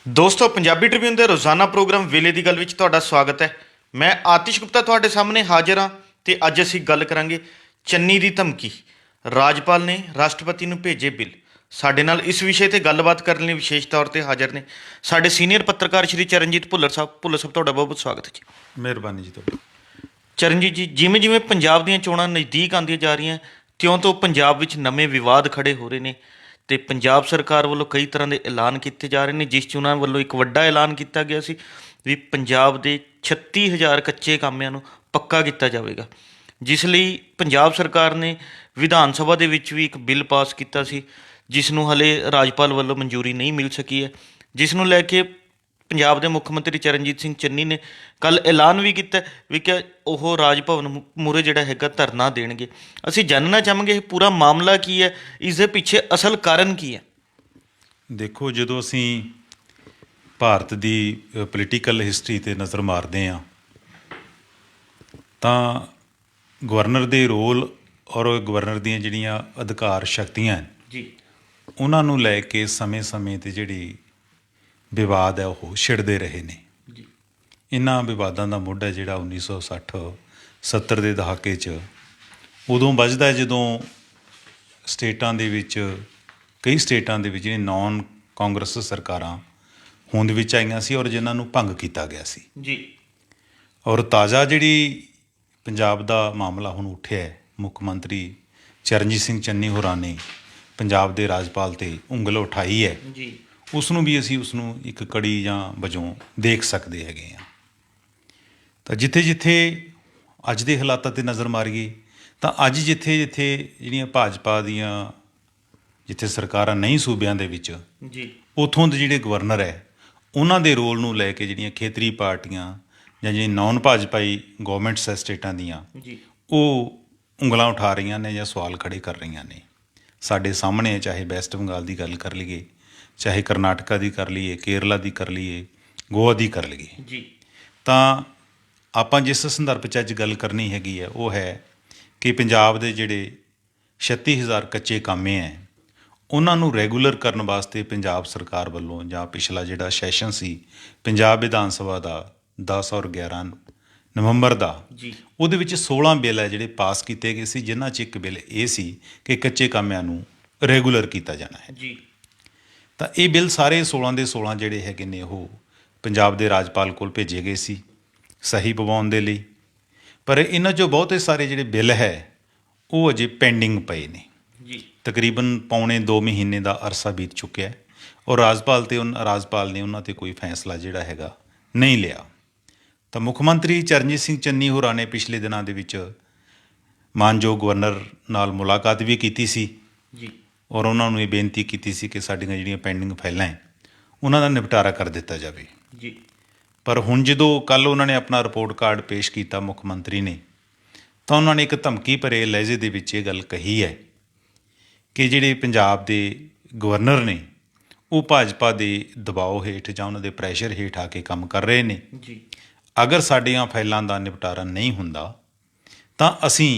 ਦੋਸਤੋ ਪੰਜਾਬੀ ਟ੍ਰਿਬਿਊਨ ਦੇ ਰੋਜ਼ਾਨਾ ਪ੍ਰੋਗਰਾਮ ਵੇਲੇ ਦੀ ਗੱਲ ਵਿੱਚ ਤੁਹਾਡਾ ਸਵਾਗਤ ਹੈ। ਮੈਂ ਆਤਿਸ਼ ਗੁਪਤਾ ਤੁਹਾਡੇ ਸਾਹਮਣੇ ਹਾਜ਼ਰ ਹਾਂ ਤੇ ਅੱਜ ਅਸੀਂ ਗੱਲ ਕਰਾਂਗੇ ਚੰਨੀ ਦੀ ਧਮਕੀ। ਰਾਜਪਾਲ ਨੇ ਰਾਸ਼ਟਰਪਤੀ ਨੂੰ ਭੇਜੇ ਬਿੱਲ। ਸਾਡੇ ਨਾਲ ਇਸ ਵਿਸ਼ੇ ਤੇ ਗੱਲਬਾਤ ਕਰਨ ਲਈ ਵਿਸ਼ੇਸ਼ ਤੌਰ ਤੇ ਹਾਜ਼ਰ ਨੇ ਸਾਡੇ ਸੀਨੀਅਰ ਪੱਤਰਕਾਰ ਸ਼੍ਰੀ ਚਰਨਜੀਤ ਭੁੱਲਰ ਸਾਹਿਬ। ਭੁੱਲਰ ਸਾਹਿਬ, ਤੁਹਾਡਾ ਬਹੁਤ ਬਹੁਤ ਸਵਾਗਤ ਹੈ ਜੀ। ਮਿਹਰਬਾਨੀ ਜੀ ਤੁਹਾਡੀ। ਚਰਨਜੀਤ ਜੀ, ਜਿਵੇਂ ਜਿਵੇਂ ਪੰਜਾਬ ਦੀਆਂ ਚੋਣਾਂ ਨਜ਼ਦੀਕ ਆਉਂਦੀਆਂ ਜਾ ਰਹੀਆਂ, ਤਿਉਂ-ਤਿਉਂ ਪੰਜਾਬ ਵਿੱਚ ਨਵੇਂ ਵਿਵਾਦ ਖੜੇ ਹੋ ਰਹੇ ਨੇ ਤੇ ਪੰਜਾਬ ਸਰਕਾਰ ਵੱਲੋਂ ਕਈ ਤਰ੍ਹਾਂ ਦੇ ਐਲਾਨ ਕੀਤੇ ਜਾ ਰਹੇ ਨੇ, ਜਿਸ 'ਚ ਉਹਨਾਂ ਵੱਲੋਂ ਇੱਕ ਵੱਡਾ ਐਲਾਨ ਕੀਤਾ ਗਿਆ ਸੀ ਵੀ ਪੰਜਾਬ ਦੇ 36,000 ਕੱਚੇ ਕਾਮਿਆਂ ਨੂੰ ਪੱਕਾ ਕੀਤਾ ਜਾਵੇਗਾ, ਜਿਸ ਲਈ ਪੰਜਾਬ ਸਰਕਾਰ ਨੇ ਵਿਧਾਨ ਸਭਾ ਦੇ ਵਿੱਚ ਵੀ ਇੱਕ ਬਿੱਲ ਪਾਸ ਕੀਤਾ ਸੀ, ਜਿਸ ਨੂੰ ਹਲੇ ਰਾਜਪਾਲ ਵੱਲੋਂ ਮਨਜ਼ੂਰੀ ਨਹੀਂ ਮਿਲ ਸਕੀ ਹੈ, ਜਿਸ ਨੂੰ ਲੈ ਕੇ ਪੰਜਾਬ ਦੇ ਮੁੱਖ ਮੰਤਰੀ ਚਰਨਜੀਤ ਸਿੰਘ ਚੰਨੀ ਨੇ ਕੱਲ੍ਹ ਐਲਾਨ ਵੀ ਕੀਤਾ ਵੀ ਕਿ ਉਹ ਰਾਜ ਭਵਨ ਮੂਹਰੇ ਜਿਹੜਾ ਹੈਗਾ ਧਰਨਾ ਦੇਣਗੇ। ਅਸੀਂ ਜਾਣਨਾ ਚਾਹਾਂਗੇ ਇਹ ਪੂਰਾ ਮਾਮਲਾ ਕੀ ਹੈ, ਇਸ ਦੇ ਪਿੱਛੇ ਅਸਲ ਕਾਰਨ ਕੀ ਹੈ। ਦੇਖੋ, ਜਦੋਂ ਅਸੀਂ ਭਾਰਤ ਦੀ ਪੋਲੀਟੀਕਲ ਹਿਸਟਰੀ 'ਤੇ ਨਜ਼ਰ ਮਾਰਦੇ ਹਾਂ ਤਾਂ ਗਵਰਨਰ ਦੇ ਰੋਲ ਔਰ ਗਵਰਨਰ ਦੀਆਂ ਜਿਹੜੀਆਂ ਅਧਿਕਾਰ ਸ਼ਕਤੀਆਂ ਜੀ, ਉਹਨਾਂ ਨੂੰ ਲੈ ਕੇ ਸਮੇਂ-ਸਮੇਂ 'ਤੇ ਜਿਹੜੀ ਵਿਵਾਦ ਹੈ ਉਹ ਛਿੜਦੇ ਰਹੇ ਨੇ। ਜੀ, ਇਹਨਾਂ ਵਿਵਾਦਾਂ ਦਾ ਮੁੱਢ ਹੈ ਜਿਹੜਾ 1960-70 ਦੇ ਦਹਾਕੇ 'ਚ ਉਦੋਂ ਵੱਜਦਾ ਜਦੋਂ ਸਟੇਟਾਂ ਦੇ ਵਿੱਚ ਕਈ ਸਟੇਟਾਂ ਦੇ ਵਿੱਚ ਜਿਹੜੀਆਂ ਨੌਨ ਕਾਂਗਰਸ ਸਰਕਾਰਾਂ ਹੋਂਦ ਵਿੱਚ ਆਈਆਂ ਸੀ ਔਰ ਜਿਨ੍ਹਾਂ ਨੂੰ ਭੰਗ ਕੀਤਾ ਗਿਆ ਸੀ। ਜੀ, ਔਰ ਤਾਜ਼ਾ ਜਿਹੜੀ ਪੰਜਾਬ ਦਾ ਮਾਮਲਾ ਹੁਣ ਉੱਠਿਆ ਹੈ, ਮੁੱਖ ਮੰਤਰੀ ਚਰਨਜੀਤ ਸਿੰਘ ਚੰਨੀ ਹੋਰਾਂ ਨੇ ਪੰਜਾਬ ਦੇ ਰਾਜਪਾਲ 'ਤੇ ਉਂਗਲ ਉਠਾਈ ਹੈ, ਜੀ, ਉਸ ਨੂੰ ਵੀ ਅਸੀਂ ਉਸ ਨੂੰ ਇੱਕ ਕੜੀ ਜਾਂ ਵਜੋਂ ਦੇਖ ਸਕਦੇ ਹੈਗੇ ਹਾਂ। ਤਾਂ ਜਿੱਥੇ ਜਿੱਥੇ ਅੱਜ ਦੇ ਹਾਲਾਤਾਂ 'ਤੇ ਨਜ਼ਰ ਮਾਰੀਏ ਤਾਂ ਅੱਜ ਜਿੱਥੇ ਜਿੱਥੇ ਜਿਹੜੀਆਂ ਭਾਜਪਾ ਦੀਆਂ ਜਿੱਥੇ ਸਰਕਾਰਾਂ ਨਹੀਂ ਸੂਬਿਆਂ ਦੇ ਵਿੱਚ, ਜੀ, ਉੱਥੋਂ ਦੇ ਜਿਹੜੇ ਗਵਰਨਰ ਹੈ ਉਹਨਾਂ ਦੇ ਰੋਲ ਨੂੰ ਲੈ ਕੇ ਜਿਹੜੀਆਂ ਖੇਤਰੀ ਪਾਰਟੀਆਂ ਜਾਂ ਜਿਹੜੀ ਨੌਨ ਭਾਜਪਾਈ ਗੌਰਮੈਂਟਸ ਹੈ ਸਟੇਟਾਂ ਦੀਆਂ, ਜੀ, ਉਹ ਉਂਗਲਾਂ ਉਠਾ ਰਹੀਆਂ ਨੇ ਜਾਂ ਸਵਾਲ ਖੜੇ ਕਰ ਰਹੀਆਂ ਨੇ। ਸਾਡੇ ਸਾਹਮਣੇ ਚਾਹੇ ਵੈਸਟ ਬੰਗਾਲ ਦੀ ਗੱਲ ਕਰ ਲਈਏ, ਚਾਹੇ ਕਰਨਾਟਕਾ ਦੀ ਕਰ ਲਈਏ, ਕੇਰਲਾ ਦੀ ਕਰ ਲਈਏ, ਗੋਆ ਦੀ ਕਰ ਲਈਏ, ਜੀ, ਤਾਂ ਆਪਾਂ ਜਿਸ ਸੰਦਰਭ 'ਚ ਅੱਜ ਗੱਲ ਕਰਨੀ ਹੈਗੀ ਹੈ ਉਹ ਹੈ ਕਿ ਪੰਜਾਬ ਦੇ ਜਿਹੜੇ 36,000 ਕੱਚੇ ਕਾਮੇ ਹੈ ਉਹਨਾਂ ਨੂੰ ਰੈਗੂਲਰ ਕਰਨ ਵਾਸਤੇ ਪੰਜਾਬ ਸਰਕਾਰ ਵੱਲੋਂ ਜਾਂ ਪਿਛਲਾ ਜਿਹੜਾ ਸੈਸ਼ਨ ਸੀ ਪੰਜਾਬ ਵਿਧਾਨ ਸਭਾ ਦਾ 10 ਔਰ 11 ਨਵੰਬਰ ਦਾ, ਜੀ, ਉਹਦੇ ਵਿੱਚ 16 ਬਿੱਲ ਹੈ ਜਿਹੜੇ ਪਾਸ ਕੀਤੇ ਗਏ ਸੀ, ਜਿਨ੍ਹਾਂ 'ਚ ਇੱਕ ਬਿੱਲ ਇਹ ਸੀ ਕਿ ਕੱਚੇ ਕਾਮਿਆਂ ਨੂੰ ਰੈਗੂਲਰ ਕੀਤਾ ਜਾਣਾ ਹੈ। ਜੀ, ਤਾਂ ਇਹ ਬਿੱਲ ਸਾਰੇ 16 ਦੇ 16 ਜਿਹੜੇ ਹੈਗੇ ਨੇ ਉਹ ਪੰਜਾਬ ਦੇ ਰਾਜਪਾਲ ਕੋਲ ਭੇਜੇ ਗਏ ਸੀ ਸਹੀ ਪਵਾਉਣ ਦੇ ਲਈ, ਪਰ ਇਹਨਾਂ 'ਚੋਂ ਬਹੁਤੇ ਸਾਰੇ ਜਿਹੜੇ ਬਿੱਲ ਹੈ ਉਹ ਅਜੇ ਪੈਂਡਿੰਗ ਪਏ ਨੇ। ਜੀ, ਤਕਰੀਬਨ ਪੌਣੇ 2 ਮਹੀਨੇ ਦਾ ਅਰਸਾ ਬੀਤ ਚੁੱਕਿਆ ਹੈ ਔਰ ਰਾਜਪਾਲ ਨੇ ਉਹਨਾਂ 'ਤੇ ਕੋਈ ਫੈਸਲਾ ਜਿਹੜਾ ਹੈਗਾ ਨਹੀਂ ਲਿਆ। ਤਾਂ ਮੁੱਖ ਮੰਤਰੀ ਚਰਨਜੀਤ ਸਿੰਘ ਚੰਨੀ ਹੋਰਾਂ ਨੇ ਪਿਛਲੇ ਦਿਨਾਂ ਦੇ ਵਿੱਚ ਮਾਨਯੋਗ ਗਵਰਨਰ ਨਾਲ ਮੁਲਾਕਾਤ ਵੀ ਕੀਤੀ ਸੀ ਜੀ, ਔਰ ਉਹਨਾਂ ਨੂੰ ਇਹ ਬੇਨਤੀ ਕੀਤੀ ਸੀ ਕਿ ਸਾਡੀਆਂ ਜਿਹੜੀਆਂ ਪੈਂਡਿੰਗ ਫਾਈਲਾਂ ਹੈ ਉਹਨਾਂ ਦਾ ਨਿਪਟਾਰਾ ਕਰ ਦਿੱਤਾ ਜਾਵੇ। ਜੀ, ਪਰ ਹੁਣ ਜਦੋਂ ਕੱਲ੍ਹ ਉਹਨਾਂ ਨੇ ਆਪਣਾ ਰਿਪੋਰਟ ਕਾਰਡ ਪੇਸ਼ ਕੀਤਾ ਮੁੱਖ ਮੰਤਰੀ ਨੇ, ਤਾਂ ਉਹਨਾਂ ਨੇ ਇੱਕ ਧਮਕੀ ਭਰੇ ਲਹਿਜੇ ਦੇ ਵਿੱਚ ਇਹ ਗੱਲ ਕਹੀ ਹੈ ਕਿ ਜਿਹੜੇ ਪੰਜਾਬ ਦੇ ਗਵਰਨਰ ਨੇ ਉਹ ਭਾਜਪਾ ਦੇ ਦਬਾਅ ਹੇਠ ਜਾਂ ਉਹਨਾਂ ਦੇ ਪ੍ਰੈਸ਼ਰ ਹੇਠ ਆ ਕੇ ਕੰਮ ਕਰ ਰਹੇ ਨੇ। ਜੀ, ਅਗਰ ਸਾਡੀਆਂ ਫਾਈਲਾਂ ਦਾ ਨਿਪਟਾਰਾ ਨਹੀਂ ਹੁੰਦਾ ਤਾਂ ਅਸੀਂ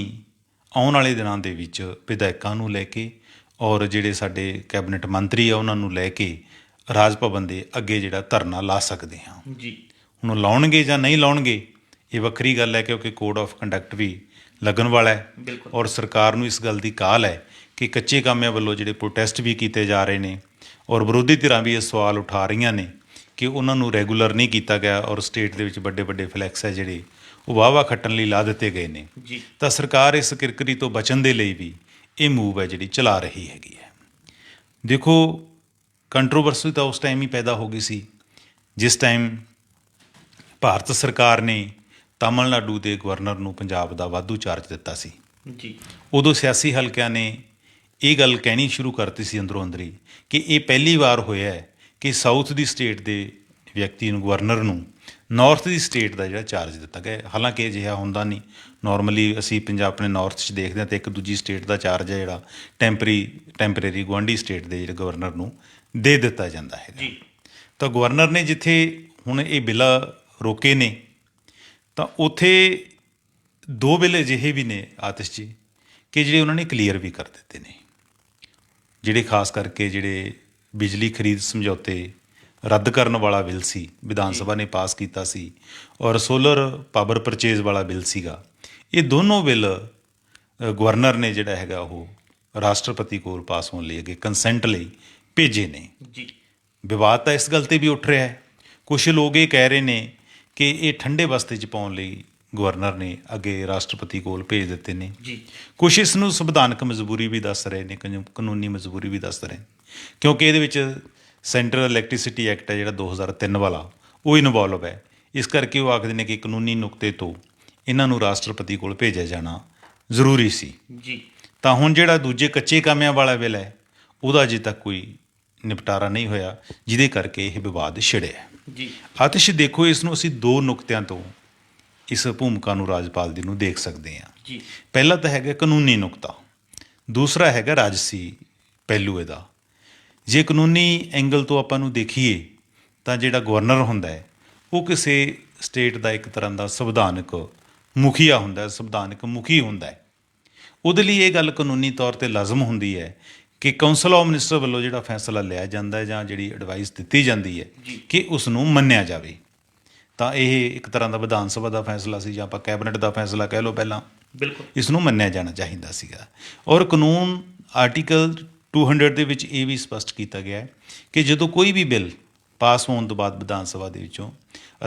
ਆਉਣ ਵਾਲੇ ਦਿਨਾਂ ਦੇ ਵਿੱਚ ਵਿਧਾਇਕਾਂ ਨੂੰ ਲੈ ਕੇ ਔਰ ਜਿਹੜੇ ਸਾਡੇ ਕੈਬਨਿਟ ਮੰਤਰੀ ਆ ਉਹਨਾਂ ਨੂੰ ਲੈ ਕੇ ਰਾਜ ਭਵਨ ਦੇ ਅੱਗੇ ਜਿਹੜਾ ਧਰਨਾ ਲਾ ਸਕਦੇ ਹਾਂ। ਜੀ, ਹੁਣ ਲਾਉਣਗੇ ਜਾਂ ਨਹੀਂ ਲਾਉਣਗੇ ਇਹ ਵੱਖਰੀ ਗੱਲ ਹੈ, ਕਿਉਂਕਿ ਕੋਡ ਆਫ ਕੰਡਕਟ ਵੀ ਲੱਗਣ ਵਾਲਾ ਹੈ ਬਿਲਕੁਲ, ਔਰ ਸਰਕਾਰ ਨੂੰ ਇਸ ਗੱਲ ਦੀ ਕਾਹਲ ਹੈ ਕਿ ਕੱਚੇ ਕਾਮਿਆਂ ਵੱਲੋਂ ਜਿਹੜੇ ਪ੍ਰੋਟੈਸਟ ਵੀ ਕੀਤੇ ਜਾ ਰਹੇ ਨੇ ਔਰ ਵਿਰੋਧੀ ਧਿਰਾਂ ਵੀ ਇਹ ਸਵਾਲ ਉਠਾ ਰਹੀਆਂ ਨੇ ਕਿ ਉਹਨਾਂ ਨੂੰ ਰੈਗੂਲਰ ਨਹੀਂ ਕੀਤਾ ਗਿਆ ਔਰ ਸਟੇਟ ਦੇ ਵਿੱਚ ਵੱਡੇ ਵੱਡੇ ਫਲੈਕਸ ਹੈ ਜਿਹੜੇ ਉਹ ਵਾਹ ਖੱਟਣ ਲਈ ਲਾ ਦਿੱਤੇ ਗਏ ਨੇ। ਜੀ, ਤਾਂ ਸਰਕਾਰ ਇਸ ਕਿਰਕਰੀ ਤੋਂ ਬਚਣ ਦੇ ਲਈ ਵੀ ਇਹ ਮੂਵ ਹੈ ਜਿਹੜੀ ਚਲਾ ਰਹੀ ਹੈਗੀ ਹੈ। ਦੇਖੋ, ਕੰਟਰੋਵਰਸੀ ਤਾਂ ਉਸ ਟਾਈਮ ਹੀ ਪੈਦਾ ਹੋ ਗਈ ਸੀ ਜਿਸ ਟਾਈਮ ਭਾਰਤ ਸਰਕਾਰ ਨੇ ਤਾਮਿਲਨਾਡੂ ਦੇ ਗਵਰਨਰ ਨੂੰ ਪੰਜਾਬ ਦਾ ਵਾਧੂ ਚਾਰਜ ਦਿੱਤਾ ਸੀ। ਜੀ, ਉਦੋਂ ਸਿਆਸੀ ਹਲਕਿਆਂ ਨੇ ਇਹ ਗੱਲ ਕਹਿਣੀ ਸ਼ੁਰੂ ਕਰਤੀ ਸੀ ਅੰਦਰੋਂ ਅੰਦਰੀ ਕਿ ਇਹ ਪਹਿਲੀ ਵਾਰ ਹੋਇਆ ਹੈ ਕਿ ਸਾਊਥ ਦੀ ਸਟੇਟ ਦੇ ਵਿਅਕਤੀ ਨੂੰ, ਗਵਰਨਰ ਨੂੰ, ਨਾਰਥ ਦੀ ਸਟੇਟ ਦਾ ਜਿਹੜਾ ਚਾਰਜ ਦਿੱਤਾ ਗਿਆ। ਹਾਲਾਂਕਿ ਅਜਿਹਾ ਹੁੰਦਾ ਨਹੀਂ, ਨੋਰਮਲੀ ਅਸੀਂ ਪੰਜਾਬ ਆਪਣੇ ਨਾਰਥ 'ਚ ਦੇਖਦੇ ਹਾਂ ਤਾਂ ਇੱਕ ਦੂਜੀ ਸਟੇਟ ਦਾ ਚਾਰਜ ਹੈ ਜਿਹੜਾ ਟੈਂਪਰੇਰੀ ਗੁਆਂਢੀ ਸਟੇਟ ਦੇ ਜਿਹੜੇ ਗਵਰਨਰ ਨੂੰ ਦੇ ਦਿੱਤਾ ਜਾਂਦਾ ਹੈ। ਜੀ, ਤਾਂ ਗਵਰਨਰ ਨੇ ਜਿੱਥੇ ਹੁਣ ਇਹ ਬਿੱਲ ਰੋਕੇ ਨੇ ਤਾਂ ਉੱਥੇ 2 ਬਿੱਲ ਅਜਿਹੇ ਵੀ ਨੇ ਆਤਿਸ਼ ਜੀ ਕਿ ਜਿਹੜੇ ਉਹਨਾਂ ਨੇ ਕਲੀਅਰ ਵੀ ਕਰ ਦਿੱਤੇ ਨੇ, ਜਿਹੜੇ ਖਾਸ ਕਰਕੇ ਜਿਹੜੇ ਬਿਜਲੀ ਖਰੀਦ ਸਮਝੌਤੇ ਰੱਦ ਕਰਨ ਵਾਲਾ ਬਿੱਲ ਸੀ, ਵਿਧਾਨ ਸਭਾ ਨੇ ਪਾਸ ਕੀਤਾ ਸੀ, ਔਰ ਸੋਲਰ ਪਾਵਰ ਪਰਚੇਜ਼ ਵਾਲਾ ਬਿੱਲ ਸੀਗਾ। ਇਹ ਦੋਨੋਂ ਬਿੱਲ ਗਵਰਨਰ ਨੇ ਜਿਹੜਾ ਹੈਗਾ ਉਹ ਰਾਸ਼ਟਰਪਤੀ ਕੋਲ ਪਾਸ ਹੋਣ ਲਈ ਅੱਗੇ ਕੰਸੈਂਟ ਲਈ ਭੇਜੇ ਨੇ। ਜੀ ਵਿਵਾਦ ਤਾਂ ਇਸ ਗੱਲ ਤੇ ਵੀ ਉੱਠ ਰਿਹਾ ਹੈ। ਕੁਝ ਲੋਕ ਇਹ ਕਹਿ ਰਹੇ ਨੇ ਕਿ ਇਹ ਠੰਡੇ ਬਸਤੇ 'ਚ ਪਾਉਣ ਲਈ ਗਵਰਨਰ ਨੇ ਅੱਗੇ ਰਾਸ਼ਟਰਪਤੀ ਕੋਲ ਭੇਜ ਦਿੱਤੇ ਨੇ। ਜੀ ਕੁਛ ਇਸ ਨੂੰ ਸੰਵਿਧਾਨਕ ਮਜਬੂਰੀ ਵੀ ਦੱਸ ਰਹੇ ਨੇ, ਕਾਨੂੰਨੀ ਮਜਬੂਰੀ ਵੀ ਦੱਸ ਰਹੇ ਨੇ, ਕਿਉਂਕਿ ਇਹਦੇ ਵਿੱਚ ਸੈਂਟਰਲ ਇਲੈਕਟ੍ਰਿਸਿਟੀ ਐਕਟ ਹੈ ਜਿਹੜਾ 2003 ਵਾਲਾ, ਉਹ ਇਨਵੋਲਵ ਹੈ। ਇਸ ਕਰਕੇ ਉਹ ਆਖਦੇ ਨੇ ਕਿ ਕਾਨੂੰਨੀ ਨੁਕਤੇ ਤੋਂ ਇਹਨਾਂ ਨੂੰ ਰਾਸ਼ਟਰਪਤੀ ਕੋਲ ਭੇਜਿਆ ਜਾਣਾ ਜ਼ਰੂਰੀ ਸੀ। ਜੀ ਤਾਂ ਹੁਣ ਜਿਹੜਾ ਦੂਜੇ ਕੱਚੇ ਕਾਮਿਆਂ ਵਾਲਾ ਬਿੱਲ ਹੈ ਉਹਦਾ ਅਜੇ ਤੱਕ ਕੋਈ ਨਿਪਟਾਰਾ ਨਹੀਂ ਹੋਇਆ, ਜਿਹਦੇ ਕਰਕੇ ਇਹ ਵਿਵਾਦ ਛਿੜਿਆ। ਜੀ ਆਤਿਸ਼, ਦੇਖੋ ਇਸ ਨੂੰ ਅਸੀਂ ਦੋ ਨੁਕਤਿਆਂ ਤੋਂ ਇਸ ਭੂਮਿਕਾ ਨੂੰ ਰਾਜਪਾਲ ਦੀ ਨੂੰ ਦੇਖ ਸਕਦੇ ਹਾਂ। ਜੀ ਪਹਿਲਾ ਤਾਂ ਹੈਗਾ ਕਾਨੂੰਨੀ ਨੁਕਤਾ, ਦੂਸਰਾ ਹੈਗਾ ਰਾਜਸੀ ਪਹਿਲੂ ਇਹਦਾ। ਜੇ ਕਾਨੂੰਨੀ ਐਂਗਲ ਤੋਂ ਆਪਾਂ ਨੂੰ ਦੇਖੀਏ ਤਾਂ ਜਿਹੜਾ ਗਵਰਨਰ ਹੁੰਦਾ ਹੈ ਉਹ ਕਿਸੇ ਸਟੇਟ ਦਾ ਇੱਕ ਤਰ੍ਹਾਂ ਦਾ ਸੰਵਿਧਾਨਕ ਮੁਖੀਆ ਹੁੰਦਾ, ਸੰਵਿਧਾਨਕ ਮੁਖੀ ਹੁੰਦਾ ਹੈ। ਉਹਦੇ ਲਈ ਇਹ ਗੱਲ ਕਾਨੂੰਨੀ ਤੌਰ 'ਤੇ ਲਾਜ਼ਮ ਹੁੰਦੀ ਹੈ ਕਿ ਕੌਂਸਲ ਆਫ ਮਿਨਿਸਟਰ ਵੱਲੋਂ ਜਿਹੜਾ ਫੈਸਲਾ ਲਿਆ ਜਾਂਦਾ ਹੈ ਜਾਂ ਜਿਹੜੀ ਐਡਵਾਈਸ ਦਿੱਤੀ ਜਾਂਦੀ ਹੈ ਕਿ ਉਸ ਨੂੰ ਮੰਨਿਆ ਜਾਵੇ। ਤਾਂ ਇਹ ਇੱਕ ਤਰ੍ਹਾਂ ਦਾ ਵਿਧਾਨ ਸਭਾ ਦਾ ਫੈਸਲਾ ਸੀ, ਜਾਂ ਆਪਾਂ ਕੈਬਨਿਟ ਦਾ ਫੈਸਲਾ ਕਹਿ ਲਓ, ਪਹਿਲਾਂ ਬਿਲਕੁਲ ਇਸ ਨੂੰ ਮੰਨਿਆ ਜਾਣਾ ਚਾਹੀਦਾ ਸੀਗਾ। ਔਰ ਕਾਨੂੰਨ ਆਰਟੀਕਲ 200 ਦੇ ਵਿੱਚ ਇਹ ਵੀ ਸਪਸ਼ਟ ਕੀਤਾ ਗਿਆ ਹੈ ਕਿ ਜਦੋਂ ਕੋਈ ਵੀ ਬਿੱਲ ਪਾਸ ਹੋਣ ਤੋਂ ਬਾਅਦ ਵਿਧਾਨ ਸਭਾ ਦੇ ਵਿੱਚੋਂ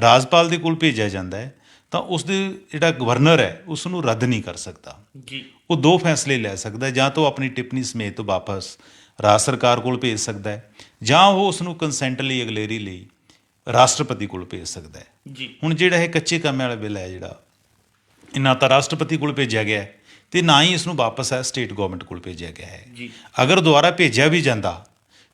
ਰਾਜਪਾਲ ਦੇ ਕੋਲ ਭੇਜਿਆ ਜਾਂਦਾ ਹੈ ਤਾਂ ਉਸ ਦੇ ਜਿਹੜਾ ਗਵਰਨਰ ਹੈ ਉਸ ਨੂੰ ਰੱਦ ਨਹੀਂ ਕਰ ਸਕਦਾ। ਜੀ ਉਹ ਦੋ ਫੈਸਲੇ ਲੈ ਸਕਦਾ ਹੈ, ਜਾਂ ਤਾਂ ਉਹ ਆਪਣੀ ਟਿੱਪਣੀ ਸਮੇਤ ਵਾਪਸ ਰਾਜ ਸਰਕਾਰ ਕੋਲ ਭੇਜ ਸਕਦਾ ਹੈ, ਜਾਂ ਉਹ ਉਸ ਨੂੰ ਕੰਸੈਂਟ ਲਈ ਅਗਲੇਰੀ ਲਈ ਰਾਸ਼ਟਰਪਤੀ ਕੋਲ ਭੇਜ ਸਕਦਾ ਹੈ। ਜੀ ਹੁਣ ਜਿਹੜਾ ਇਹ ਕੱਚੇ ਕਾਮੇ ਵਾਲਾ ਬਿੱਲ ਹੈ ਜਿਹੜਾ, ਇਹ ਨਾ ਤਾਂ ਰਾਸ਼ਟਰਪਤੀ ਕੋਲ ਭੇਜਿਆ ਗਿਆ ਹੈ ਤੇ ਨਾ ਹੀ ਇਸ ਨੂੰ ਵਾਪਸ ਹੈ ਸਟੇਟ ਗਵਰਨਮੈਂਟ ਕੋਲ ਭੇਜਿਆ ਗਿਆ ਹੈ। ਜੀ ਅਗਰ ਦੁਬਾਰਾ ਭੇਜਿਆ ਵੀ ਜਾਂਦਾ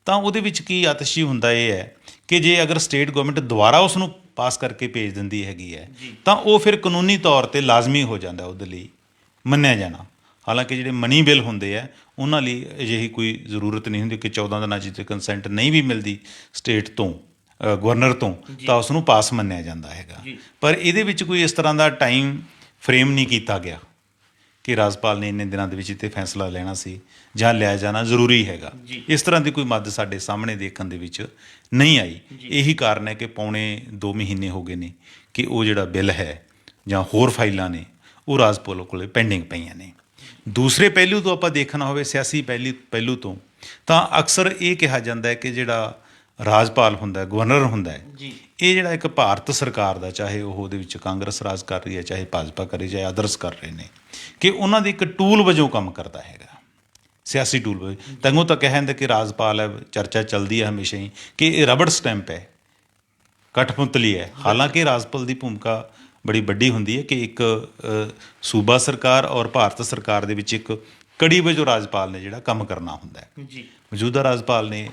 ਤਾਂ ਉਹਦੇ ਵਿੱਚ ਕੀ ਆਤਿਸ਼ੀ ਹੁੰਦਾ ਇਹ ਹੈ ਕਿ ਜੇ ਅਗਰ ਸਟੇਟ ਗਵਰਨਮੈਂਟ ਦੁਬਾਰਾ ਉਸ ਨੂੰ ਪਾਸ ਕਰਕੇ ਭੇਜ ਦਿੰਦੀ ਹੈਗੀ ਹੈ ਤਾਂ ਉਹ ਫਿਰ ਕਾਨੂੰਨੀ ਤੌਰ 'ਤੇ ਲਾਜ਼ਮੀ ਹੋ ਜਾਂਦਾ ਉਹਦੇ ਲਈ ਮੰਨਿਆ ਜਾਣਾ। ਹਾਲਾਂਕਿ ਜਿਹੜੇ ਮਨੀ ਬਿੱਲ ਹੁੰਦੇ ਆ ਉਹਨਾਂ ਲਈ ਅਜਿਹੀ ਕੋਈ ਜ਼ਰੂਰਤ ਨਹੀਂ ਹੁੰਦੀ ਕਿ 14 ਦਿਨਾਂ 'ਚ ਕੰਸੈਂਟ ਨਹੀਂ ਵੀ ਮਿਲਦੀ ਸਟੇਟ ਤੋਂ, ਗਵਰਨਰ ਤੋਂ, ਤਾਂ ਉਸ ਨੂੰ ਪਾਸ ਮੰਨਿਆ ਜਾਂਦਾ ਹੈਗਾ। ਪਰ ਇਹਦੇ ਵਿੱਚ ਕੋਈ ਇਸ ਤਰ੍ਹਾਂ ਦਾ ਟਾਈਮ ਫਰੇਮ ਨਹੀਂ ਕੀਤਾ ਗਿਆ ਕਿ ਰਾਜਪਾਲ ਨੇ ਇੰਨੇ ਦਿਨਾਂ ਦੇ ਵਿੱਚ ਇੱਥੇ ਫੈਸਲਾ ਲੈਣਾ ਸੀ ਜਾਂ ਲਿਆ ਜਾਣਾ ਜ਼ਰੂਰੀ ਹੈਗਾ। ਇਸ ਤਰ੍ਹਾਂ ਦੀ ਕੋਈ ਮੱਦ ਸਾਡੇ ਸਾਹਮਣੇ ਦੇਖਣ ਦੇ ਵਿੱਚ ਨਹੀਂ ਆਈ। ਇਹੀ ਕਾਰਨ ਹੈ ਕਿ ਪੌਣੇ 2 ਮਹੀਨੇ ਹੋ ਗਏ ਨੇ ਕਿ ਉਹ ਜਿਹੜਾ ਬਿੱਲ ਹੈ ਜਾਂ ਹੋਰ ਫਾਈਲਾਂ ਨੇ ਉਹ ਰਾਜਪਾਲ ਕੋਲ ਪੈਂਡਿੰਗ ਪਈਆਂ ਨੇ। ਦੂਸਰੇ ਪਹਿਲੂ ਤੋਂ ਆਪਾਂ ਦੇਖਣਾ ਹੋਵੇ, ਸਿਆਸੀ ਪਹਿਲੂ ਤੋਂ, ਤਾਂ ਅਕਸਰ ਇਹ ਕਿਹਾ ਜਾਂਦਾ ਹੈ ਕਿ ਜਿਹੜਾ ਰਾਜਪਾਲ ਹੁੰਦਾ, ਗਵਰਨਰ ਹੁੰਦਾ ਹੈ, ਇਹ ਜਿਹੜਾ ਇੱਕ ਭਾਰਤ ਸਰਕਾਰ ਦਾ, ਚਾਹੇ ਉਹ ਉਹਦੇ ਵਿੱਚ ਕਾਂਗਰਸ ਰਾਜ ਕਰ ਰਹੀ ਹੈ, ਚਾਹੇ ਭਾਜਪਾ ਕਰ ਰਹੀ, ਚਾਹੇ ਅਦਰਸ ਕਰ ਰਹੇ ਨੇ, ਕਿ ਉਹਨਾਂ ਦੇ ਇੱਕ ਟੂਲ ਵਜੋਂ ਕੰਮ ਕਰਦਾ ਹੈਗਾ, ਸਿਆਸੀ ਟੂਲ ਵਜੋਂ। ਤੰਗੋਂ ਤਾਂ ਕਹਿ ਦਿੰਦੇ ਕਿ ਰਾਜਪਾਲ ਹੈ, ਚਰਚਾ ਚੱਲਦੀ ਹੈ ਹਮੇਸ਼ਾ ਹੀ ਕਿ ਇਹ ਰਬੜ ਸਟੈਂਪ ਹੈ, ਕਠਪੁਤਲੀ ਹੈ। ਹਾਲਾਂਕਿ ਰਾਜਪਾਲ ਦੀ ਭੂਮਿਕਾ ਬੜੀ ਵੱਡੀ ਹੁੰਦੀ ਹੈ ਕਿ ਇੱਕ ਸੂਬਾ ਸਰਕਾਰ ਔਰ ਭਾਰਤ ਸਰਕਾਰ ਦੇ ਵਿੱਚ ਇੱਕ ਕੜੀ ਵਜੋਂ ਰਾਜਪਾਲ ਨੇ ਜਿਹੜਾ ਕੰਮ ਕਰਨਾ ਹੁੰਦਾ ਹੈ। ਮੌਜੂਦਾ ਰਾਜਪਾਲ ਨੇ